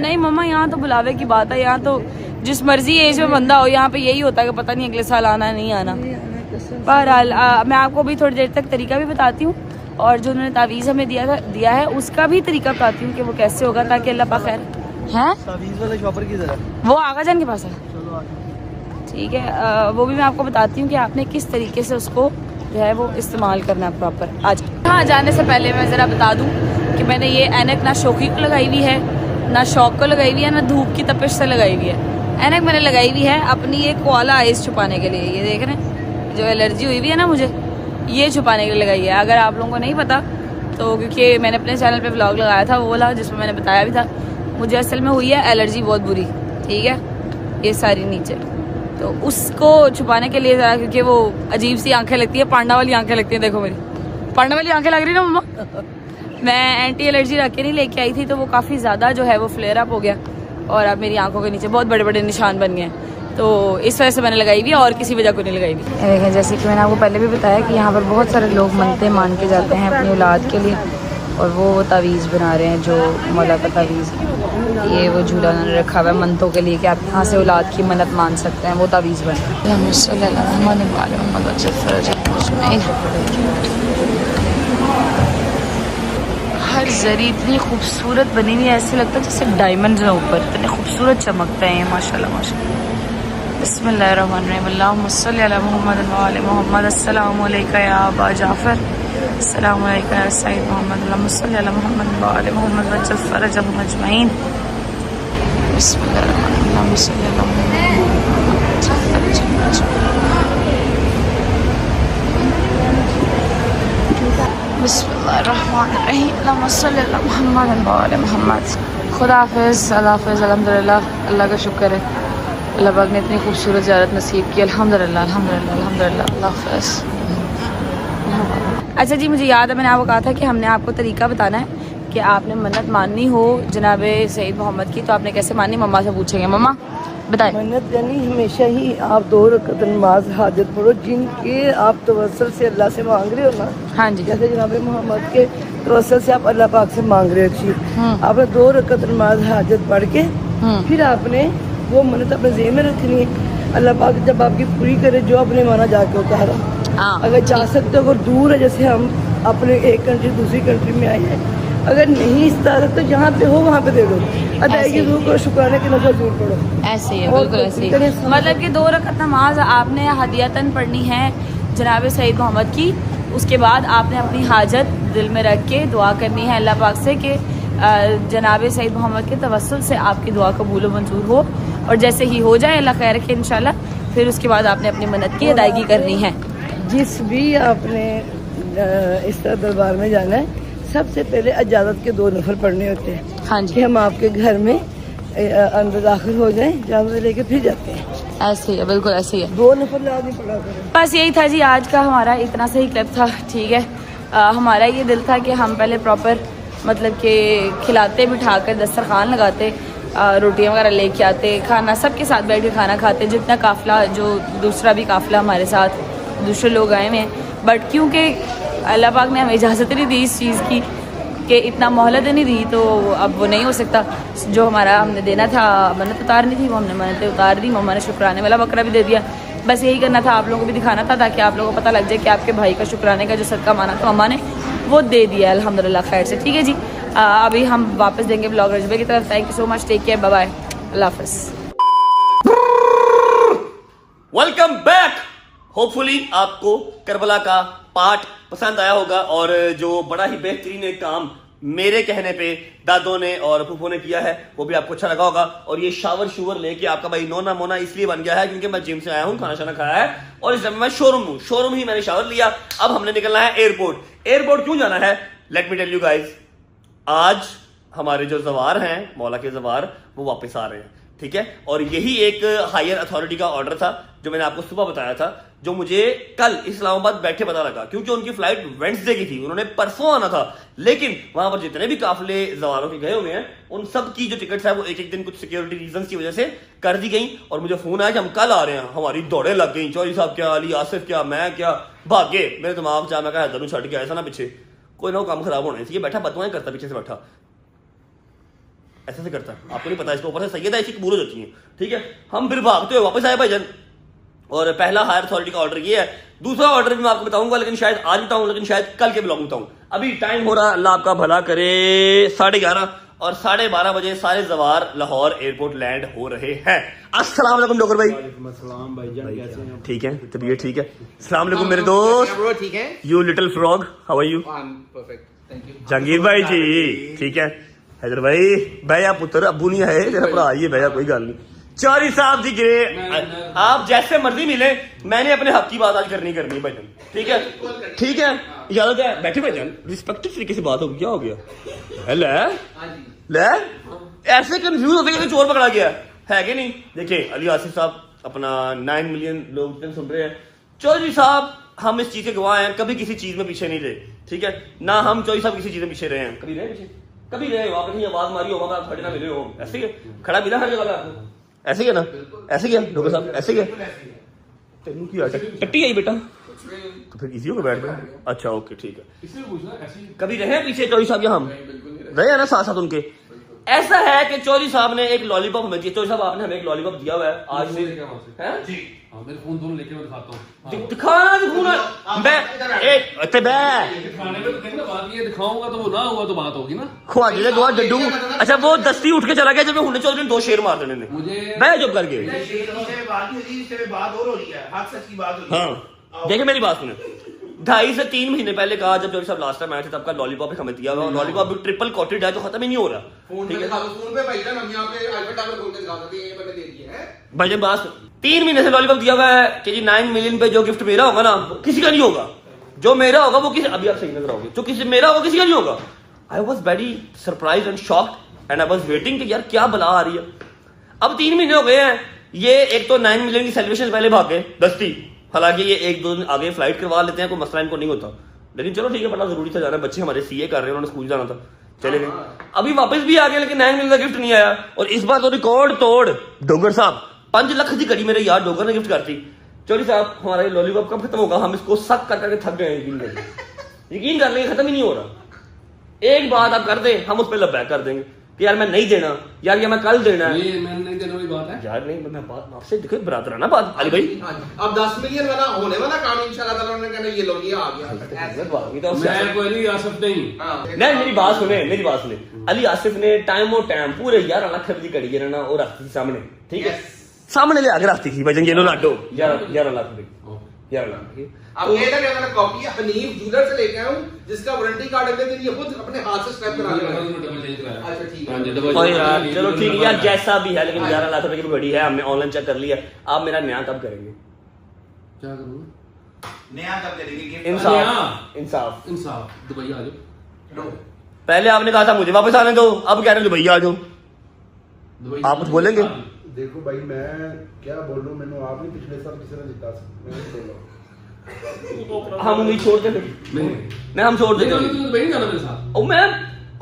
नहीं मम्मा, यहाँ तो बुलावे की बात है, यहाँ तो जिस मर्जी एज में बंदा हो, यहाँ पे यही होता है कि पता नहीं अगले साल आना नहीं आना। बहरहाल मैं आपको भी थोड़ी देर तक तरीका भी बताती हूँ, और जो उन्होंने तावीज़ हमें दिया है उसका भी तरीका बताती हूँ कि वो कैसे होगा, ताकि अल्लाह पाक खैर है। तावीज़ वाले शॉपर की तरह वो आगा जान के पास है, ठीक है। वो भी मैं आपको बताती हूँ कि आपने किस तरीके से उसको जो है वो इस्तेमाल करना है प्रॉपर। आज हाँ, जाने से पहले मैं ज़रा बता दूँ कि मैंने ये ऐनक ना शौकी को लगाई हुई है, ना शौक को लगाई हुई है, ना धूप की तपिश से लगाई हुई है। ऐनक मैंने लगाई हुई है अपनी ये कोआला आइज छुपाने के लिए। ये देख रहे हैं, जो एलर्जी हुई हुई है ना मुझे, ये छुपाने के लिए लगाई है। अगर आप लोगों को नहीं पता तो, क्योंकि मैंने अपने चैनल पे व्लॉग लगाया था वो वाला, जिसमें मैंने बताया भी था, मुझे असल में हुई है एलर्जी बहुत बुरी, ठीक है, ये सारी नीचे, तो उसको छुपाने के लिए ज़रा, क्योंकि वो अजीब सी आंखें लगती है, पांडा वाली आंखें लगती हैं। देखो मेरी पांडा वाली आंखें लग रही ना मम्मा। मैं एंटी एलर्जी रख के नहीं लेके आई थी, तो वो काफ़ी ज़्यादा जो है वो फ्लेयर अप हो गया, और अब मेरी आंखों के नीचे बहुत बड़े बड़े निशान बन गए, तो इस वजह से मैंने लगाई हुई, और किसी वजह को नहीं लगाई हुई। देखें, जैसे कि मैंने आपको पहले भी बताया कि यहाँ पर बहुत सारे लोग मनते मान के जाते हैं अपनी औलाद के लिए, और वो तावीज़ बना रहे हैं, जो मौला का तावीज़ है। ये वो झूला उन्होंने रखा हुआ है मनतों के लिए कि आप यहाँ से औलाद की मन्नत मान सकते हैं, वो तावीज़ बना। हर जरी इतनी खूबसूरत बनी हुई है, ऐसे लगता है जैसे डायमंड है ऊपर, इतने खूबसूरत चमकते हैं माशाल्लाह माशाल्लाह। बिस्मिल्लाहिर्रहमानिर्रहीम, अल्लाहुम्मा सल्ली अला मुहम्मद व आले मुहम्मद। अस्सलामु अलैका या अबा जाफर, अस्सलामु अलैका या सय्यद मोहम्मद, अल्लाहुम्मा सल्ली अला मुहम्मद व आले मुहम्मद वज्जल फरजहुम अजमईन। बिस्मिल्लाहिर्रहमानिर्रहीम, अल्लाहुम्मा सल्ली अला मुहम्मद वज्जल फरजहुम अजमईन। बिस्मिल्लाहिर्रहमानिर्रहीम, अल्लाहुम्मा सल्ली अला मुहम्मद व आले मुहम्मद। खुदा हाफिज़, अल्लाह हाफिज़, अल्हम्दुलिल्लाह, अल्लाह का शुक्र है, अल्लाह पाक ने इतनी खूबसूरत ज़ियारत नसीब की, अल्हम्दुलिल्लाह अल्हम्दुलिल्लाह अल्हम्दुलिल्लाह, अल्लाह हाफिज़। अच्छा जी, मुझे याद है मैंने आपको कहा था कि हमने आपको तरीका बताना है कि आपने मन्नत माननी हो जनाबे सईद मोहम्मद की, तो आपने कैसे माननी, मम्मा से पूछेंगे। मम्मा बताएं। मन्नत यानी हमेशा ही आप 2 रकात नमाज हाजत पढ़ो, जिनके आप तवस्सुल से अल्लाह से मांग रहे हो ना। हाँ जी, जैसे जनाब मोहम्मद के तवस्सुल से आप अल्लाह पाक से मांग रहे हो चीज, आपने 2 रकात नमाज हाजत पढ़ के फिर आपने वो मन्नत अपने ज़हन में रखनी है। अल्लाह पाक जब आपकी पूरी करे, जो आपने माना जाके उतारा, अगर जा सकते हो, अगर दूर है, जैसे हम अपने एक कंट्री दूसरी कंट्री में आए हैं, अगर नहीं इस तरह तो जहाँ पे हो वहाँ पे दे दो, अदायगी जरूर करो, शुक्राने की नफल जरूर पढ़ो। ऐसे ही है, बिल्कुल ऐसे ही है। मतलब कि 2 रकात नमाज आपने हदियतन पढ़नी है जनाब सईद मोहम्मद की, उसके बाद आपने अपनी हाजत दिल में रख के दुआ करनी है अल्लाह पाक से कि जनाब सईद मोहम्मद के तवस्सुल से आपकी दुआ कबूल मंजूर हो, और जैसे ही हो जाए अल्लाह खैर रखे इंशाल्लाह, फिर उसके बाद आपने अपनी मन्नत की अदायगी करनी है। जिस भी आपने इस तरह दरबार में जाना है, सबसे पहले इजाज़त के 2 नफल पढ़ने होते हैं। हाँ जी, कि हम आपके घर में अंदर दाखिल हो जाएं, इजाज़त लेके फिर जाते हैं। ऐसे ही है, बिल्कुल ऐसे ही है। 2 नफल लाज़मी पढ़ा करें। बस यही था जी आज का हमारा इतना सही क्लिप था, ठीक है। हमारा ये दिल था कि हम पहले प्रॉपर मतलब कि खिलाते, बिठाकर दस्तरखान लगाते, रोटियां वगैरह लेके आते, खाना सबके साथ बैठ के खाना खाते, जितना काफ़िला, जो दूसरा भी काफ़िला हमारे साथ दूसरे लोग आए हुए हैं, बट क्योंकि अल्लाह पाक ने हमें इजाज़त नहीं दी इस चीज़ की कि इतना मोहलत नहीं दी, तो अब वो नहीं हो सकता। जो हमारा हमने देना था, मन्नत उतारनी थी, वो हमने मन्नतें उतार दी। मम्मा ने शुक्राने वाला बकरा भी दे दिया। बस यही करना था, आप लोगों को भी दिखाना था, ताकि आप लोगों को पता लग जाए कि आपके भाई का शुक्राने का जो सदका माना था मम्मा ने, वो दे दिया अल्हम्दुलिल्लाह खैर से, ठीक है जी। अभी हम वापस देंगे ब्लॉग रजबे की तरफ। Thank you so much, take care, bye bye, अल्लाह हाफिज़। Welcome back. होपफुली आपको करबला का पार्ट पसंद आया होगा, और जो बड़ा ही बेहतरीन एक काम मेरे कहने पे दादों ने और फूफो ने किया है, वो भी आपको अच्छा लगा होगा। और ये शावर शूवर लेके आपका भाई नोना मोना इसलिए बन गया है क्योंकि मैं जिम से आया हूँ, खाना शाना खाया है, और इस समय मैं शोरूम हूँ, शोरूम ही मैंने शावर लिया। अब हमने निकलना है एयरपोर्ट। एयरपोर्ट क्यों जाना है, let me tell you guys. आज हमारे जो जवार हैं, मौला के जवार, वो वापस आ रहे हैं। ठीक है। और यही एक हायर अथॉरिटी का ऑर्डर था जो मैंने आपको सुबह बताया था, जो मुझे कल इस्लामाबाद बैठे पता लगा, क्योंकि उनकी फ्लाइट वेडनेसडे की थी, उन्होंने परसों आना था। लेकिन वहां पर जितने भी काफिले जवारों के गए हुए हैं उन सब की जो टिकट्स है वो एक एक दिन कुछ सिक्योरिटी रीजन की वजह से कर दी गई। और मुझे फोन आया कि हम कल आ रहे हैं, हमारी दौड़े लग गई, चौधरी साहब क्या, अली आसिफ क्या, मैं क्या, भागे। मेरे दिमाग में मैं कहा हैदर छड़ के आया था ना पीछे, कोई ना काम खराब होने चाहिए, बैठा बदुआएं करता पीछे से बैठा, ऐसा से करता है, आपको नहीं पता, इसके ऊपर से सैयद ऐसी कबूल हो जाती है, ठीक है। हम फिर भागते हुए वापस आए भाईजान। और पहला हायर अथॉरिटी का ऑर्डर ये है, दूसरा ऑर्डर भी मैं आपको बताऊंगा, लेकिन शायद आज बताऊं, लेकिन शायद कल के ब्लॉग में बताऊं। अभी टाइम हो रहा, अल्लाह आपका भला करे, 11:30, और 12:30 बजे सारे जवार लाहौर एयरपोर्ट लैंड हो रहे हैं। अस्सलाम वालेकुम डॉक्टर भाई। अस्सलाम भाईजान, कैसे हैं? ठीक है, तबीयत ठीक है। अस्सलाम वालेकुम मेरे दोस्त, ठीक है, you little frog, how are you? Perfect, thank you. Jahangir भाई जी ठीक है। हैदर भाई भैया पुत्र अबू नहीं है तेरा भरा, ये भैया कोई गल नहीं। चौधरी साहब जी गिरे, आप जैसे मर्जी मिले, मैंने अपने हक की बात आज करनी है भाईजान, ठीक है, ठीक है। इजाजत है, बैठे भाईजान, रिस्पेक्टिव तरीके से बात होगी। क्या हो गया ले ऐसे कंफ्यूज होते कि चोर पकड़ा गया है कि नहीं। देखिए अली आसिफ साहब अपना 9 मिलियन लोग सुन रहे हैं। चौधरी साहब हम इस चीज के गवाह हैं, कभी किसी चीज में पीछे नहीं रहे, ठीक है ना। हम चौधरी साहब किसी चीज में पीछे रहे हैं, कभी रहे पीछे, कभी रहे हो आप कहीं आवाज मारी होगा आप खड़े ना मिले हो, ऐसे ही खड़ा मिला हर जगह आपको, ऐसे ही है ना, ऐसे ही है डॉक्टर साहब, ऐसे ही है। तेनू की टट्टी आई बेटा, तो फिर इजी होगा बैठ में। अच्छा ओके ठीक है। कभी रहे पीछे चौधरी साहब, हम रहे हैं ना साथ साथ उनके। ऐसा है कि चौधरी साहब ने एक लॉलीपॉप हमें दिया, चौधरी साहब आपने हमें एक लॉलीपॉप दिया हुआ है आज से, हैं जी? मेरे फोन दोनों लेके मैं दिखाता हूँ। दिखाना दिखाना मैं एक अच्छे बे दिखाने में तो देखना, बात ये दिखाऊंगा तो वो ना हुआ तो बात होगी ना। ख्वाजे ने दुआ डड्डू। अच्छा वो दस्ती उठ के चला गया जब हमने चौधरी ने 2 शेर मार देने ने, मुझे मैं जब करके। बात और हो रही है, हक सच की बात हो रही है। हाँ देखिए मेरी बात सुने, 2.5 से 3 महीने पहले कहा जब चौधरी साहब लास्ट टाइम आए थे तब का लॉलीपॉप हमें दिया हुआ, लॉलीपॉप भी ट्रिपल कोटेड है जो खत्म ही नहीं हो रहा, ठीक है। फोन पे भाई हम यहाँ पे आईफोन टावर खोल के दिखा सकते हैं, ये मैंने दे दिए हैं भाई बात 3 महीने से लॉलीपॉप दिया हुआ है कि जी 9 मिलियन पे जो गिफ्ट मेरा होगा ना किसी का नहीं होगा, जो मेरा होगा वो किसी, अभी आप सही नजर आओगे, जो किसी मेरा होगा किसी का नहीं होगा। I was very surprise and shocked and I was waiting कि यार क्या बला आ रही है। अब 3 महीने हो गए हैं, ये एक तो 9 मिलियन की सेलिब्रेशन पहले भाग गए दस्ती, हालांकि ये 1-2 दिन आगे फ्लाइट करवा लेते हैं, कोई मसला इनको नहीं होता, लेकिन चलो ठीक है, बड़ा जरूरी था जाना, बच्चे हमारे सीए कर रहे हैं, उन्होंने स्कूल जाना था, चले गए। अभी वापस भी आ गए लेकिन 9 मिलियन का गिफ्ट नहीं आया। और इस बार तो रिकॉर्ड तोड़ डोगर साहब 5 लाख की कड़ी मेरे यार डोगर ने गिफ्ट करती। चौधरी साहब हमारा ये लॉलीपॉप कब खत्म होगा, हम इसको सक कर करके थक गए, यकीन कर लेंगे खत्म ही नहीं हो रहा। एक बात आप कर दे हम उस पर लबैक कर देंगे कि यार मैं नहीं देना, यार ये मैं कल देना है, ये मैंने नहीं देने वाली बात है यार नहीं मैं बात आपसे देखो बरातराना बात अली भाई। अब 10 मिलियन वाला होने वाला काम इंशाल्लाह ताला उन्होंने कहना ये लो ये आ गया। मैं कोई नहीं आ सकता ही नहीं मेरी बात सुने, मेरी बात सुने, अली आसिफ ने टाइम और टाइम पूरे 11 लाख की कड़ी है ना वो रखती थी सामने, ठीक है, सामने ले आके रखती थी भाई ये लो लाडो 11 लाख रुपए, 11 लाख। अब ये ना मैंने कॉपी हनीफ जूलर से लेके आया हूँ जिसका वारंटी कार्ड अगले दिन ये खुद अपने हाथ से स्टैम्प करा लेगा। अच्छा ठीक है, और यार चलो ठीक है यार जैसा भी है, लेकिन 11 लाख रुपए की घड़ी है, हमने ऑनलाइन चेक कर लिया। आप मेरा न्याय कब करेंगे? क्या करूँगा नया कब करेंगे? इंसाफ इंसाफ इंसाफ, दुबई आ जाओ। पहले आपने कहा था मुझे वापस आने दो, अब कह रहे हो भैया आ जाओ, आप कुछ बोलेंगे? देखो भाई मैं क्या बोलूं, मैंने आप नहीं पिछले साल किसी ने जिता मैं नहीं बोल रहा। हम उम्मीद छोड़ देते नहीं, हम छोड़ देते दुबई नहीं जाना मेरे साथ।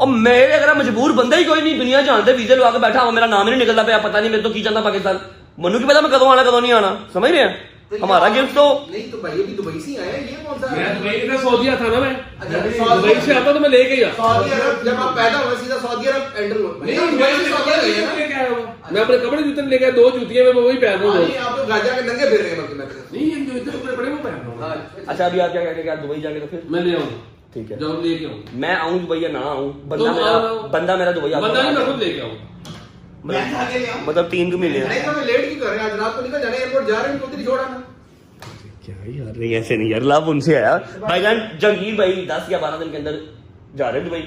और मेरे अगर मजबूर बंदा ही कोई नहीं दुनिया जानते, वीजे लगा के बैठा हुआ, मेरा नाम ही नहीं निकलता पे, पता नहीं मेरे तो की जाता पाकिस्तान, मनु की पता मैं कदों आना कदों नहीं आना, समझ रहे हैं? हमारा गिफ्ट तो नहीं तो भाई अभी दुबई से आया, ये कौन सा मैं दुबई का सऊदी था ना, मैं अच्छा, दुबई से आता तो मैं लेके गया। सऊदी अरब जब आप पैदा हुए सीधा सऊदी अरब एंटर हुए। नहीं दुबई से सऊदी अरब गए ना? लेके आया हुआ मैं अपने कपड़े जूते लेके आया, 2 जूतियां मैं वही पहन रहा हूँ। नहीं आप तो गाजा के नंगे फिर रहे हैं बल्कि मैं नहीं ये जो इधर कपड़े पड़े वो पहन रहा हूँ। अच्छा अभी आप क्या कहेंगे आप दुबई जाएंगे तो फिर मैं ले आऊंगा, ठीक है, जब लेके आऊंगा, मैं आऊं दुबई या ना आऊं, तुम बंदा मेरा दुबई बंदा नहीं मैं खुद लेके आऊंगा। मैं आगे ले आऊं। मतलब 3 महीने नहीं तो मैं लेट क्यों कर रहे हैं, आज रात को निकल जाने एयरपोर्ट जा रहे हैं, तो तेरी छोड़ा ना। क्या यार नहीं ऐसे नहीं यार, लाभ उनसे आया भाईजान। जंगीर भाई 10 या 12 दिन के अंदर जा रहे हैं दुबई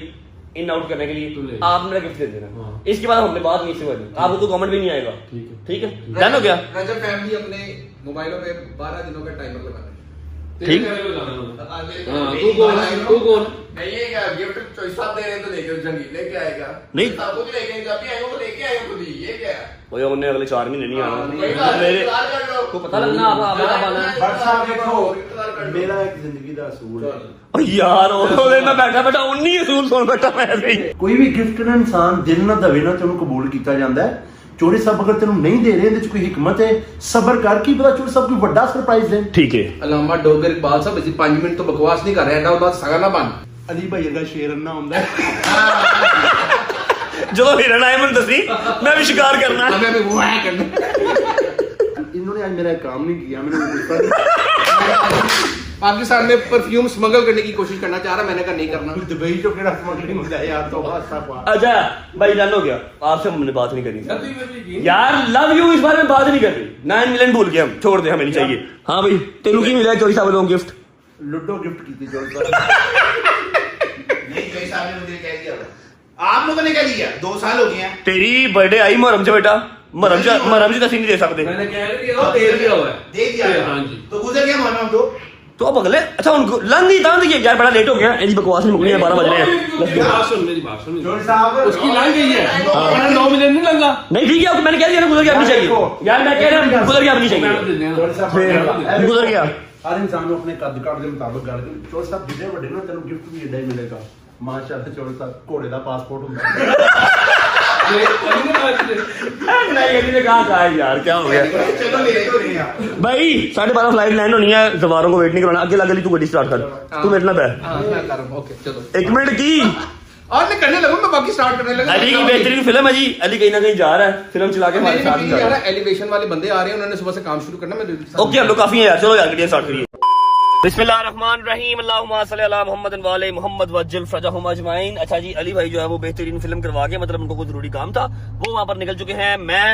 इन आउट करने के लिए, आप मेरा गिफ्ट दे देना, इसके बाद हमने बात नहीं करनी, आपको तो कमेंट भी नहीं आएगा, ठीक है डन हो गया। रजब फैमिली अपने मोबाइलों पे 12 दिनों का टाइमर लगा दें। ठीक। तू कौन नहीं ये क्या गिफ्ट चॉइस आप दे रहे हैं तो लेके जंगीर लेके आएगा, नहीं आपको भी लेके जब भी आएगा तो लेके आएगा खुद ही, ये क्या है? भाई उन्हें अगले 4 महीने नहीं आना मेरे को पता लगना आप कब आना है। बट साहब देखो मेरा एक जिंदगी का असूल है ओ यार ਉਹਦੇ ਮੈਂ ਬੈਠਾ ਉਨੀ ਅਸੂਲ ਸੁਣ ਬੈਠਾ ਮੈਂ ਵੀ ਕੋਈ ਵੀ ਗਿਫਟ ਨਾ ਇਨਸਾਨ ਦਿਲ ਨਾ ਦਵੇ ਨਾ ਤੇ ਉਹਨੂੰ ਕਬੂਲ ਕੀਤਾ ਜਾਂਦਾ ਹੈ। ਚੋਰੀ ਸਾਹਿਬ ਅਗਰ ਤੈਨੂੰ ਨਹੀਂ ਦੇ ਰਹੇ ਇਹਦੇ ਚ ਕੋਈ ਹਿਕਮਤ ਹੈ, ਸਬਰ ਕਰ, ਕੀ ਪਤਾ ਚੋਰੀ ਸਾਹਿਬ ਕੋਈ ਵੱਡਾ ਸਰਪ੍ਰਾਈਜ਼ ਦੇਣ। ਠੀਕ ਹੈ ਅਲਾਮਾ ਡੋਗਰ ਇਕਬਾਲ ਸਾਹਿਬ ਅਸੀਂ 5 ਮਿੰਟ ਤੋਂ ਬਕਵਾਸ ਨਹੀਂ ਕਰ ਰਹੇ, ਐਡਾ ਉਹਦਾ ਸਗਾ ਨਾ ਬਣ। ਅਲੀ ਭਾਈ ਦਾ ਸ਼ੇਰ ਅੰਨਾ ਹੁੰਦਾ ਜਦੋਂ ਹਿਰਨ ਆਏ ਮੈਨੂੰ ਦੱਸੀ ਮੈਂ ਵੀ ਸ਼ਿਕਾਰ ਕਰਨਾ मैं भी वो है करना। इन्होंने आज मेरा काम नहीं किया, मैंने पाकिस्तान में परफ्यूम स्मगल करने की कोशिश करना चाह रहा, मैंने कहा नहीं करना। दुबई तो केड़ा स्मगलिंग होता है यार, तो बस अच्छा भाई डन हो गया, आपसे हमने बात नहीं करी यार, लव यू इस बारे में बात नहीं कर रही, 9 मिलियन भूल गए हम, छोड़ दे, हमें नहीं चाहिए। हाँ भाई तेनू की मिला चोरी साहब लोग गिफ्ट लूडो गिफ्ट की थी चोरी नहीं, चोरी साहब ने मुझे कह दिया, आप लोगों ने क्या दिया, 2 साल हो गए हैं। तेरी बर्थडे आई मुहर्रम से बेटा, मुहर्रम से तसी नहीं दे सकते, मैंने कह दिया दे दिया हुआ है, दे दिया। हाँ जी। तो गुजर गया मुहर्रम तो अब अगले अच्छा उनको लंग ही तान दिए यार, बड़ा लेट हो गया, मेरी बकवास नहीं मुकनी है, 12 बज रहे हैं। मेरी बात सुन, मेरी बात सुन, चोरी साहब उसकी लग गई है, मैंने 9 मिलियन नहीं लगा। नहीं ठीक है, मैंने कह दिया ना गुजर गया, अब नहीं चाहिए यार, मैं कह रहा हूं गुजर गया, अब नहीं चाहिए, चोरी साहब गुजर गया। हर इंसान को अपने कद काट के मुताबिक गल कर, चोरी साहब जितने बड़े ना तेन गिफ्ट भी एडा ही मिलेगा। माशाअल्लाह चोरी साहब घोड़े का पासपोर्ट होंदा नहीं कहा था यार, क्या हो गया चलो ले तो रहे हैं भाई, 12:30 फ्लाइट लैंड होनी है, जवारों को वेट नहीं करवाना, अगे लगे तू गड्डी स्टार्ट कर, तू मेरे ना बैठ। हाँ मैं कर रहा हूं, ओके चलो। 1 मिनट की और मैं करने लगा, मैं बाकी स्टार्ट करने लगा। अली की बेहतरीन फिल्म है जी, अली कहीं ना कहीं जा रहा है, फिल्म चला के हमारे साथ ही जा रहा है। एलिवेशन वाले बंदे आ रहे हैं, उन्होंने सुबह से काम शुरू करना, मैं ओके हम लोग काफी है यार, चलो यार गड्डी स्टार्ट करिए। बिस्मिल्लाहिर्रहमानिर्रहीम, अल्लाहुम्मा सल्ली अला मुहम्मद वाले मुहम्मद वज्जल फरजहुम अजमाइन। अच्छा जी, अली भाई जो है वो बेहतरीन फिल्म करवा के, मतलब उनको कोई जरूरी काम था, वो वहां पर निकल चुके हैं। मैं,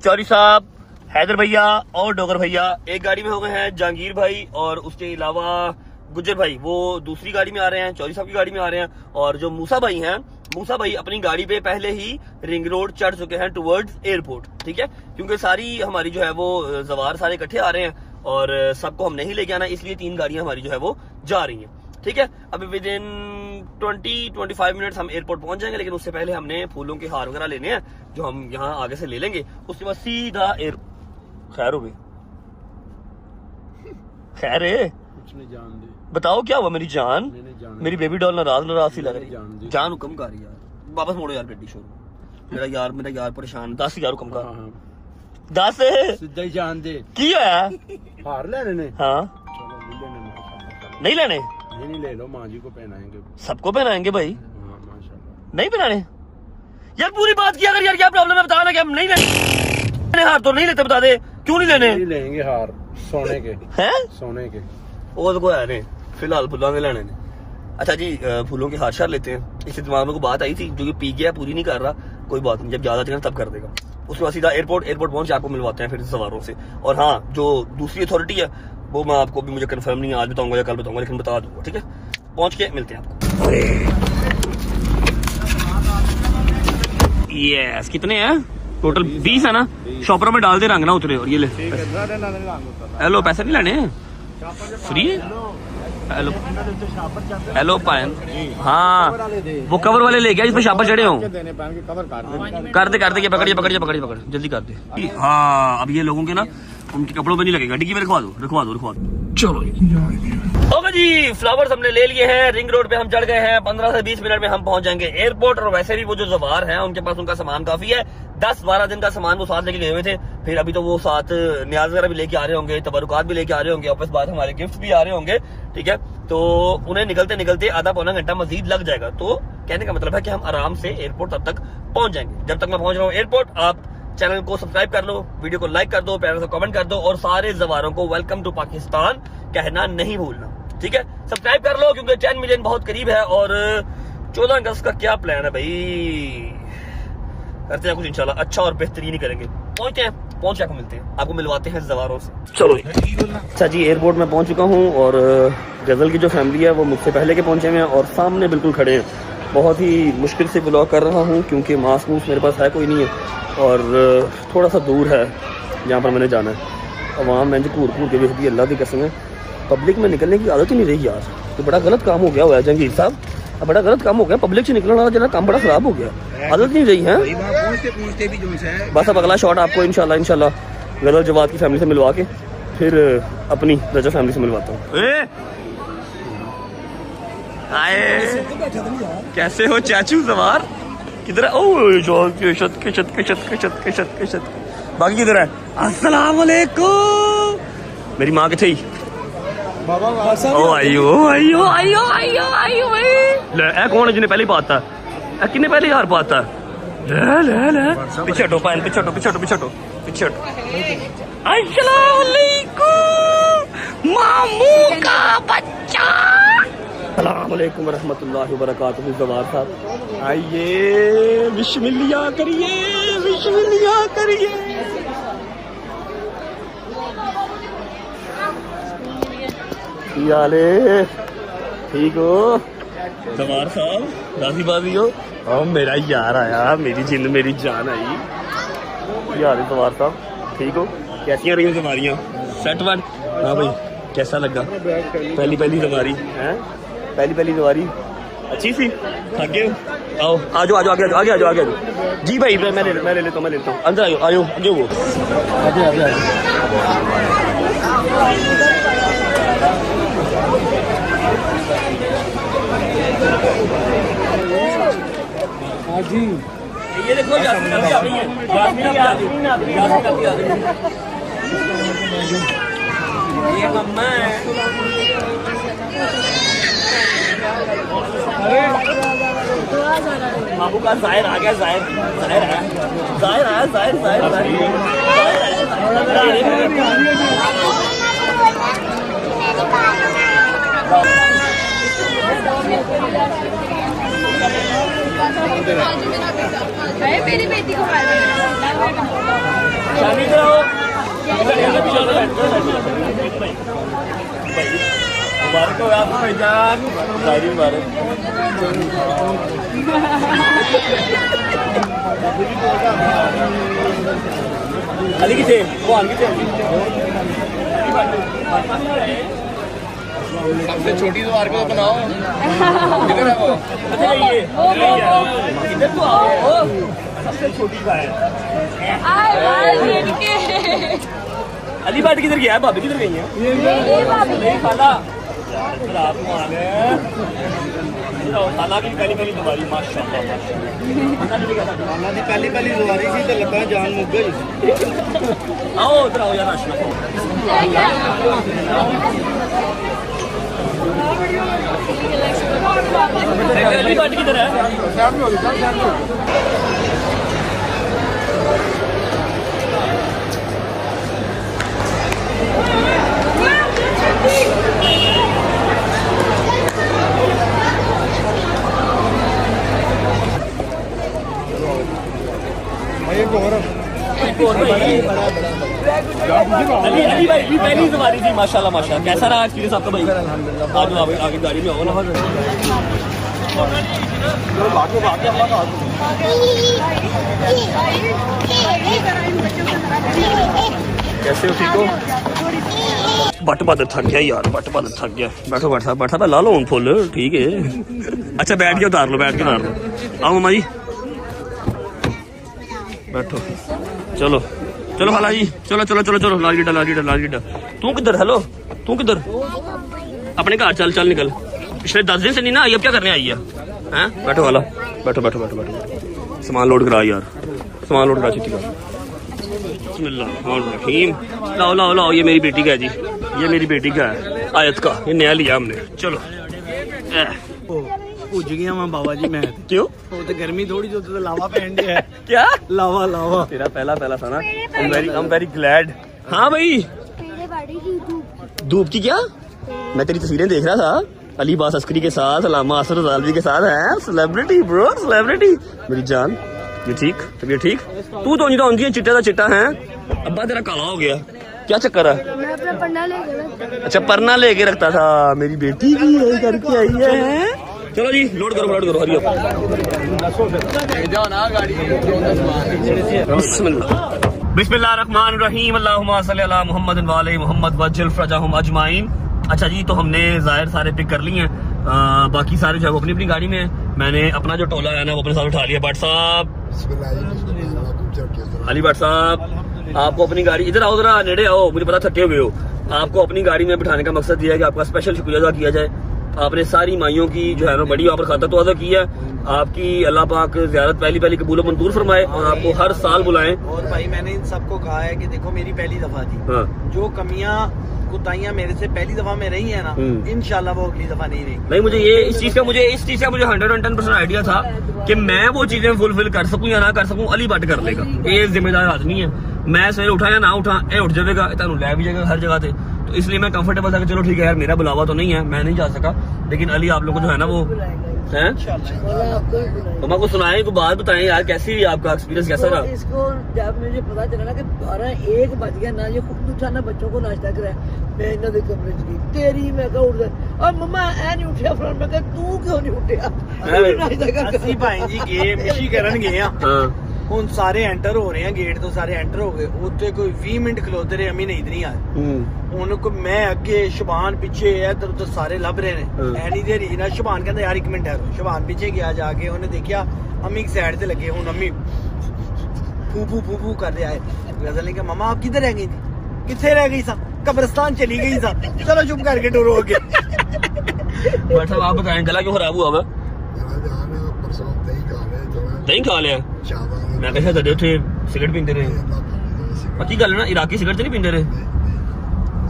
चौरी साहब, हैदर भैया और डोगर भैया एक गाड़ी में हो गए हैं, जहांगीर भाई और उसके अलावा गुज्जर भाई वो दूसरी गाड़ी में आ रहे हैं, चौरी साहब की गाड़ी में आ रहे हैं, और जो मूसा भाई हैं, मूसा भाई अपनी गाड़ी पे पहले ही रिंग रोड चढ़ चुके हैं टुवर्ड्स एयरपोर्ट। ठीक है, क्योंकि सारी हमारी जो है वो जवार सारे इकट्ठे आ रहे हैं और सबको हम नहीं लेके आना, इसलिए 3 गाड़ियां हमारी जो है वो जा रही हैं। ठीक है, अभी विद इन 20-25 मिनट्स हम एयरपोर्ट पहुंच जाएंगे, लेकिन उससे पहले हमने फूलों के हार वगैरह लेने हैं जो हम यहाँ आगे से ले लेंगे, उसके बाद सीधा एयर। खैर हो गई, खैर है, कुछ नहीं जान दे, बताओ क्या हुआ मेरी जान, जान मेरी बेबी डॉल नाराज सी लग रही जान है, दी। जान हुक्म कर यार, वापस मोड़ो यार गड्डी शोर, मेरा यार परेशान, 10,000 हुक्म का, 10 सीधा ही जान दे की होया, हार लेने ने, हाँ चलो ले लेने माशाल्लाह, नहीं लेने, नहीं ले लो, माँ जी को पहनाएंगे। सबको पहनाएंगे भाई, हाँ माशाल्लाह, नहीं पहनाने यार, पूरी बात किया अगर यार, क्या प्रॉब्लम है बताना, कि हम नहीं लेने हार, तो नहीं लेते, बता दे क्यों नहीं लेने नहीं लेंगे हार सोने के, हैं, सोने के। वो तो है नहीं, फिलहाल फूलों के लेने ने। अच्छा जी, फूलों के हार शार लेते हैं, इससे दिमाग में को बात आई थी, जो कि पी गया पूरी नहीं कर रहा, कोई बात नहीं, जब ज्यादा चाहिए तब कर देगा। उसके बाद सीधा एयरपोर्ट पहुंच के आपको मिलवाते हैं फिर सवारों से। और हाँ, जो दूसरी अथॉरिटी है वो मैं आपको भी, मुझे कंफर्म नहीं आज बताऊंगा या कल बताऊंगा, लेकिन बता दूंगा। ठीक है, पहुंच के मिलते हैं आपको। यस, कितने हैं टोटल? 20 है ना, शॉपर में डाल दे, रंग ना उतरे। और ये ले, हेलो, पैसे नहीं लेने, फ्री है, हेलो हेलो पायन, हाँ वो कवर वाले ले गया जिसपे शापर चढ़े हों, कर दे ये पकड़ जल्दी कर दे। हाँ, अब ये लोगों के ना उनके कपड़ों पे नहीं लगेगा, डिग्गी में रखवा दो। चलो ओके जी, फ्लावर्स हमने ले लिए हैं, रिंग रोड पे हम चढ़ गए हैं, 15 से 20 मिनट में हम पहुंच जाएंगे एयरपोर्ट। और वैसे भी वो जो जवार हैं उनके पास उनका सामान काफी है, 10-12 दिन का सामान वो साथ लेके गए हुए थे, फिर अभी तो वो साथ न्याज वगैरह भी लेके आ रहे होंगे, तबरुकात भी लेके आ रहे होंगे, वापस बाद हमारे गिफ्ट भी आ रहे होंगे। ठीक है, तो उन्हें निकलते आधा पौना घंटा मजीद लग जाएगा, तो कहने का मतलब है कि हम आराम से एयरपोर्ट तब तक पहुंच जाएंगे। जब तक मैं पहुंच रहा हूँ एयरपोर्ट, आप चैनल को सब्सक्राइब कर लो, वीडियो को लाइक कर दो, प्यारा सा कमेंट कर दो, और सारे जवारों को वेलकम टू पाकिस्तान कहना नहीं भूलना। ठीक है, सब्सक्राइब कर लो क्योंकि 10 मिलियन बहुत करीब है। और 14 अगस्त का क्या प्लान है भाई, करते हैं कुछ इंशाल्लाह अच्छा और बेहतरीन ही करेंगे। पहुंच के मिलते हैं, आपको मिलवाते हैं जवारों से। चलो अच्छा जी, एयरपोर्ट में पहुंच चुका हूं, और गजल की जो फैमिली है वो मुझसे पहले के पहुंचे हुए हैं और सामने बिल्कुल खड़े हैं। बहुत ही मुश्किल से ब्लॉग कर रहा हूं क्योंकि मास्क मेरे पास है कोई नहीं है, और थोड़ा सा दूर है जहाँ पर मैंने जाना है। और वहाँ मैंने घूर के देख दी, अल्लाह की कसम है, पब्लिक में निकलने की आदत ही नहीं रही यार, तो बड़ा गलत काम हो गया हुआ है जहांगीर साहब। अब बड़ा गलत काम हो गया, पब्लिक से निकलना जरा काम बड़ा खराब हो गया, आदत नहीं रही है। पहुंचते भी जो है बस अब अगला शॉट आपको इंशाल्लाह गलत जवाब की फैमिली से मिलवा के फिर अपनी रजा फैमिली से मिलवाता हूँ। कैसे हो चाचू सवार? किधर है? किशत बाकी किधर है? अस्सलाम वालेकुम। मेरी माँ किथे ही? ओ आइयो आइयो आइयो आइयो आइयो भाई। ले ए कौन है जिन्हें पहले पाता? ए किन्ने पहले यार पाता? ले ले ले पीछे हटो पायल, पीछे हटो पीछे हटो पीछे हटो पीछे हटो। अस्सलाम वालेकुम मामू का बच्चा। अस्सलाम वालेकुम रहमतुल्लाहि व बरकातहू। जवार साहब आइए, बिस्मिल्लाह करिए, बिस्मिल्लाह करिए। याले ठीक हो जवार साहब? राजी बाजी हो? हाँ मेरा यार आया, मेरी जिंद मेरी जान आई। यार जवार साहब ठीक हो? कैसी रही सवारियाँ? Set one? हाँ भाई कैसा लगा? पहली सवारी है, पहली सवारी अच्छी सी? थक गए? आओ आ जाओ आगे आगे आ जाओ जी भाई। मैं ले लेता हूँ अंदर आयो आयो आगे वो आगे जी। ये देखो यास्मीन अभी आ गई है, यास्मीन अभी आ गई है। ये मम्मा है। बाबू का जाहिर आ गया, जाहिर मेरी बेटी को शादी कराओ। मुबारक हो आपको भाईजान, सारी मुबारक। अली किथे वो आन किथे? सबसे छोटी द्वार को बनाओ। किधर है वो? इधर तो आओ, सबसे छोटी का है। अली बाट किधर गया? भाभी किधर गई है? ये खाला आप खाला की पहली तुम्हारी माशाल्लाह पहली सवारी थी तो लगा जान मुक गई। आओ उधर आओ यार अशरफ। अली बाट किधर है? अली भाई भी पहली सवारी थी माशाल्लाह। कैसा रहा एक्सपीरियंस आपका भाई? आज आगे गाड़ी में आओ ना। कैसे हो? ठीक हो? बट बादल थक गया यार, बट बादल थक गया। बैठो बैठा ला लो फुल ठीक है। अच्छा बैठ के उतार लो, आओ मामा जी बैठो। चलो खाला जी चलो लाल गिड्डा। तू किधर? हेलो तू किधर? अपने घर चल निकल। पिछले 10 दिन से नहीं ना आई, अब क्या करने आई है? बैठो वाला बैठो। सामान लोड करा यार, सामान लोड करा छुट्टी का। बिस्मिल्लाहिर्रहमानिर्रहीम। लाओ ये मेरी बेटी का है जी, ये मेरी बेटी का है आयत का, ये नया लिया हमने। चलो भुज गया मैं बाबा जी। मैं क्यों? वो तो गर्मी थोड़ी जो तो लावा पहन दिया है। क्या लावा तेरा पहला था ना? I am very glad. हाँ भाई धूप की क्या? मैं तेरी तस्वीरें देख रहा था अली बास अस्करी के साथ, अलामा असर रज़ालवी के साथ। है सेलिब्रिटी ब्रो, सेलिब्रिटी। मेरी जान ये ठीक? तबीयत ठीक? तू तो नहीं चिट्टा चिट्टा है। अब्बा तेरा काला हो गया, क्या चक्कर है? मैं अपना पन्ना लेके अच्छा परना लेके रखता था। मेरी बेटी भी यही करके आई है। चलो जी लोड करो हरी अप। बिस्मिल्लाहिर्रहमानिर्रहीम। अल्लाहुम्मा सल्ली अला मुहम्मद व आले मुहम्मद वज्जिल फरजहुम अजमाइन। अच्छा जी, तो हमने जाहिर सारे पिक कर लिए हैं, बाकी सारे जो है वो अपनी अपनी गाड़ी में है। मैंने अपना जो टोला है ना वो अपने साथ उठा लिया। भट्ट साहब, अली भट्ट साहब, आपको अपनी गाड़ी, इधर आओ, जरा नेड़े आओ, मुझे पता थके हुए हो। आपको अपनी गाड़ी में बिठाने का मकसद ये है कि आपका स्पेशल शुक्रिया अदा किया जाए। आपने सारी माइयों की जो है ना बड़ी वहाँ पर खाता तो अदा की है। आपकी अल्लाह पाक ज़ियारत पहली कबूल और मंजूर फरमाए और आपको हर साल बुलाएं। और भाई मैंने इन सबको कहा है कि देखो मेरी पहली दफा थी, हाँ। जो कमियां कुताइयां मेरे से पहली दफा में रही है ना, इंशाल्लाह वो अगली दफा नहीं रही। नहीं, मुझे ये इस चीज का मुझे 110% आइडिया था कि मैं वो चीजें फुलफिल कर सकूं या ना कर सकूं, अली भट्ट कर लेगा। ये जिम्मेदार आदमी है, मैं सवेरे उठा या ना उठा, ए उठ जाएगा, तुम लै भी जाएगा हर जगह से। तो इसलिए मैं कंफर्टेबल था कि चलो ठीक है यार, मेरा बुलावा तो नहीं है, मैं नहीं जा सका, लेकिन अली आप लोग को जो है ना वो है, मम्मा को सुनाए, को बात बताएं यार, कैसी आपका एक्सपीरियंस कैसा रहा? इसको जब मुझे पता चला ना कि 12-1 बज गया ना, ये खुद उठा ना बच्चों को नाश्ता कराया, मैं इन्हों के कमरे च गई, तेरी मैं कहा उठ गए, और मम्मा ऐ नहीं उठिया, फिर मैं कहा तू क्यों नहीं उठिया? ਅਸੀਂ ਭਾਈ ਜੀ ਗਏ ਮਿਸ਼ੀ ਕਰਨ ਗਏ ਆ, ਹੁਣ ਸਾਰੇ ਐਂਟਰ ਹੋ ਰਹੇ ਆ, ਗੇਟ ਤੋਂ ਸਾਰੇ ਐਂਟਰ ਹੋ ਗਏ, ਉੱਥੇ ਕੋਈ 20 ਮਿੰਟ ਖਲੋਤੇ ਰਹੇ, ਅਮੀ ਨਹੀਂ ਨਹੀਂ ਆਏ। ਹੁਣ ਕੋ ਮੈਂ ਅੱਗੇ, ਸ਼ਬਾਨ ਪਿੱਛੇ, ਇੱਧਰ ਉੱਧਰ ਸਾਰੇ ਲੱਭ ਰਹੇ ਨੇ, ਐਨੀ ਦੇਰ ਹੀ ਨਾ ਸ਼ਬਾਨ ਕਹਿੰਦਾ ਯਾਰ 1 ਮਿੰਟ ਠਹਿਰੋ। ਸ਼ਬਾਨ ਪਿੱਛੇ ਗਿਆ, ਜਾ ਕੇ ਉਹਨੇ ਦੇਖਿਆ ਅਮੀ ਸਾਈਡ ਤੇ ਲੱਗੇ, ਹੁਣ ਅਮੀ फू कर रहे आए। गजल ने कहा मम्मा आप किधर रह गई थी? किथे रह गई सा? कब्रिस्तान चली गई सा। चलो चुप करके डोरो हो गया। साहब आप बताएं, गला क्यों खराब हुआ? दही खा लिया? मैं कहा था उठे सिगरेट पीते रहे, पक्की गल ना, इराकी सिगरेट तो नहीं पीते रहे?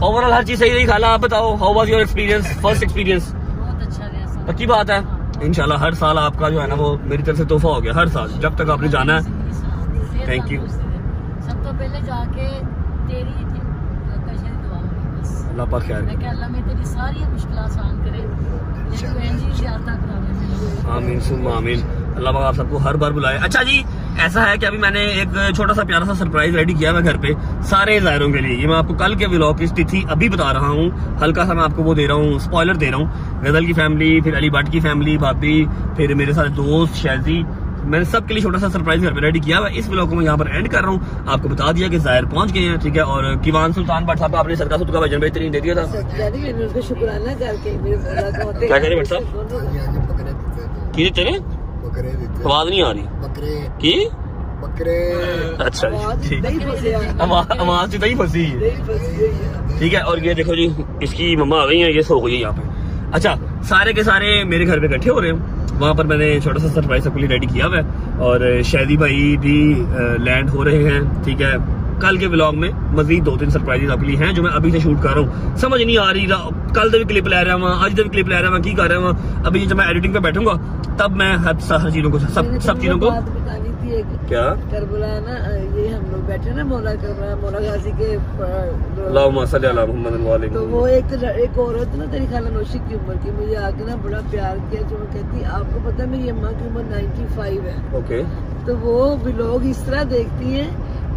ओवरऑल हर चीज सही रही। खाला आप बताओ, how was your experience, first experience? बहुत अच्छा रहा। पक्की बात है, इंशाल्लाह हर साल आपका जो है ना वो मेरी तरफ से तोहफा हो गया, हर साल जब तक आपने जाना है। Thank you. सब तो पहले जाके तेरी दुआ होगी बस, अल्लाह पाक खैर मैं अल्लाह में तेरी सारी मुश्किल आसान करे, आमीन सुम्मा आमीन। अल्लाह पाक आप सबको हर बार बुलाए। अच्छा जी, ऐसा है कि अभी मैंने एक छोटा सा प्यारा सा सरप्राइज रेडी किया है घर पे सारे ज़ायरों के लिए। ये मैं आपको कल के व्लॉग की तिथि अभी बता रहा हूँ, हल्का सा मैं आपको वो दे रहा हूँ, स्पॉइलर दे रहा हूँ। गजल की फैमिली, फिर अली भट्ट की फैमिली, भाभी, फिर मेरे सारे दोस्त, शैजी, मैंने सबके लिए छोटा सा सरप्राइज घर पे रेडी किया हुआ है। इस व्लॉग को मैं यहाँ पर एंड कर रहा हूँ। आपको बता दिया कि ज़ाहिर पहुंच गए हैं, ठीक है। और किवान सुल्तान भट्ट साहब आपने सदका सुदका भजन बेहतरीन दे दिया था। उसका शुक्राना करके क्या कह रहे भट्ट साहब? की तेरे आवाज नहीं आ रही की? अच्छा ठीक, आवाज तो ही फंसी है, ठीक है। और ये देखो जी, इसकी मम्मा आ गई है, ये सो गई है यहाँ पे। अच्छा, सारे के सारे मेरे घर पे इकट्ठे हो रहे हैं, वहाँ पर मैंने छोटा सा सरप्राइज सबके लिए रेडी किया हुआ है। और शादी भाई भी लैंड हो रहे हैं, ठीक है। कल के व्लॉग में मजीद 2-3 सरप्राइजेस आपके लिए हैं जो मैं अभी से शूट कर रहा हूँ। समझ नहीं आ रही, कल भी क्लिप ले रहा हूँ, आज भी क्लिप ले रहा हूँ, की कर रहा हूँ। अभी जब मैं एडिटिंग पे बैठूंगा तब मैं हर चीजों को सब चीजों को क्या करबला ना, ये हम लोग बैठे ना मौला करबला, मौला गाजी के अल्लाहुम्मा सल्ली अला मुहम्मद व आले तो वो एक औरत ना तेरी खाला नौशी की उम्र की मुझे आके ना बड़ा प्यार किया, जो वो कहती आपको पता है मेरी अम्मा की उम्र 95 है। ओके, तो वो व्लॉग इस तरह देखती है,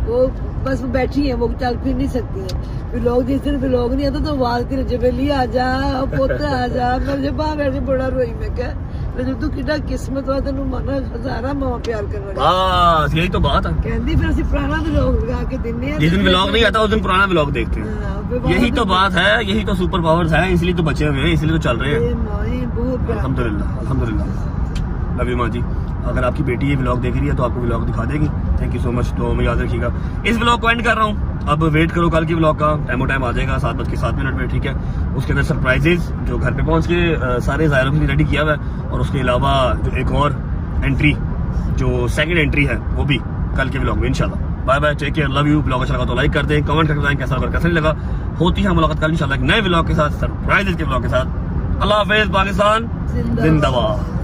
वो बस वो बैठी है, वो चल फिर नहीं सकती है। व्लॉग जिस दिन व्लॉग नहीं आता तो आवाज थी रजबेली आ जा, पोता आ जा, मैं जब बाहर बैठे बड़ा रोई। मैं क्या तू कितना किस्मत वा तेन मन हजारा मां प्यार करना। बस यही तो बात है। कहती फिर असं पुराना व्लॉग लगा के दिने हैं, जिस दिन व्लॉग नहीं आता उस दिन पुराना व्लॉग देखते हैं। यही तो बात है, यही तो सुपर पावर्स है, इसलिए तो बचे हुए हैं, इसलिए तो चल रहे हैं। अल्हम्दुलिल्लाह अल्हम्दुलिल्लाह। लव यू माँ जी। अगर आपकी बेटी ये व्लॉग देख रही है तो आपको व्लॉग दिखा देगी। Thank you so much. तो मैं याद रखिएगा, इस व्लॉग को एंड कर रहा हूँ। अब वेट करो कल की व्लॉग का, टाइम आ जाएगा 7:07 में, ठीक है। उसके अंदर सरप्राइजेज जो घर पे पहुंच के सारे ज़ायरों के लिए रेडी किया हुआ है। और उसके अलावा जो एक और एंट्री, जो सेकंड एंट्री है, वो भी कल के व्लॉग में इंशाल्लाह। Bye bye, take care, love you. Vlog अच्छा लगा तो लाइक कर दें, कमेंट करके बताएं कैसा लगा, कैसा नहीं लगा। होती है मुलाकात कल इंशाल्लाह एक नए व्लॉग के साथ, सरप्राइजेज के व्लॉग के साथ। अल्लाह हाफिज़, पाकिस्तान जिंदाबाद।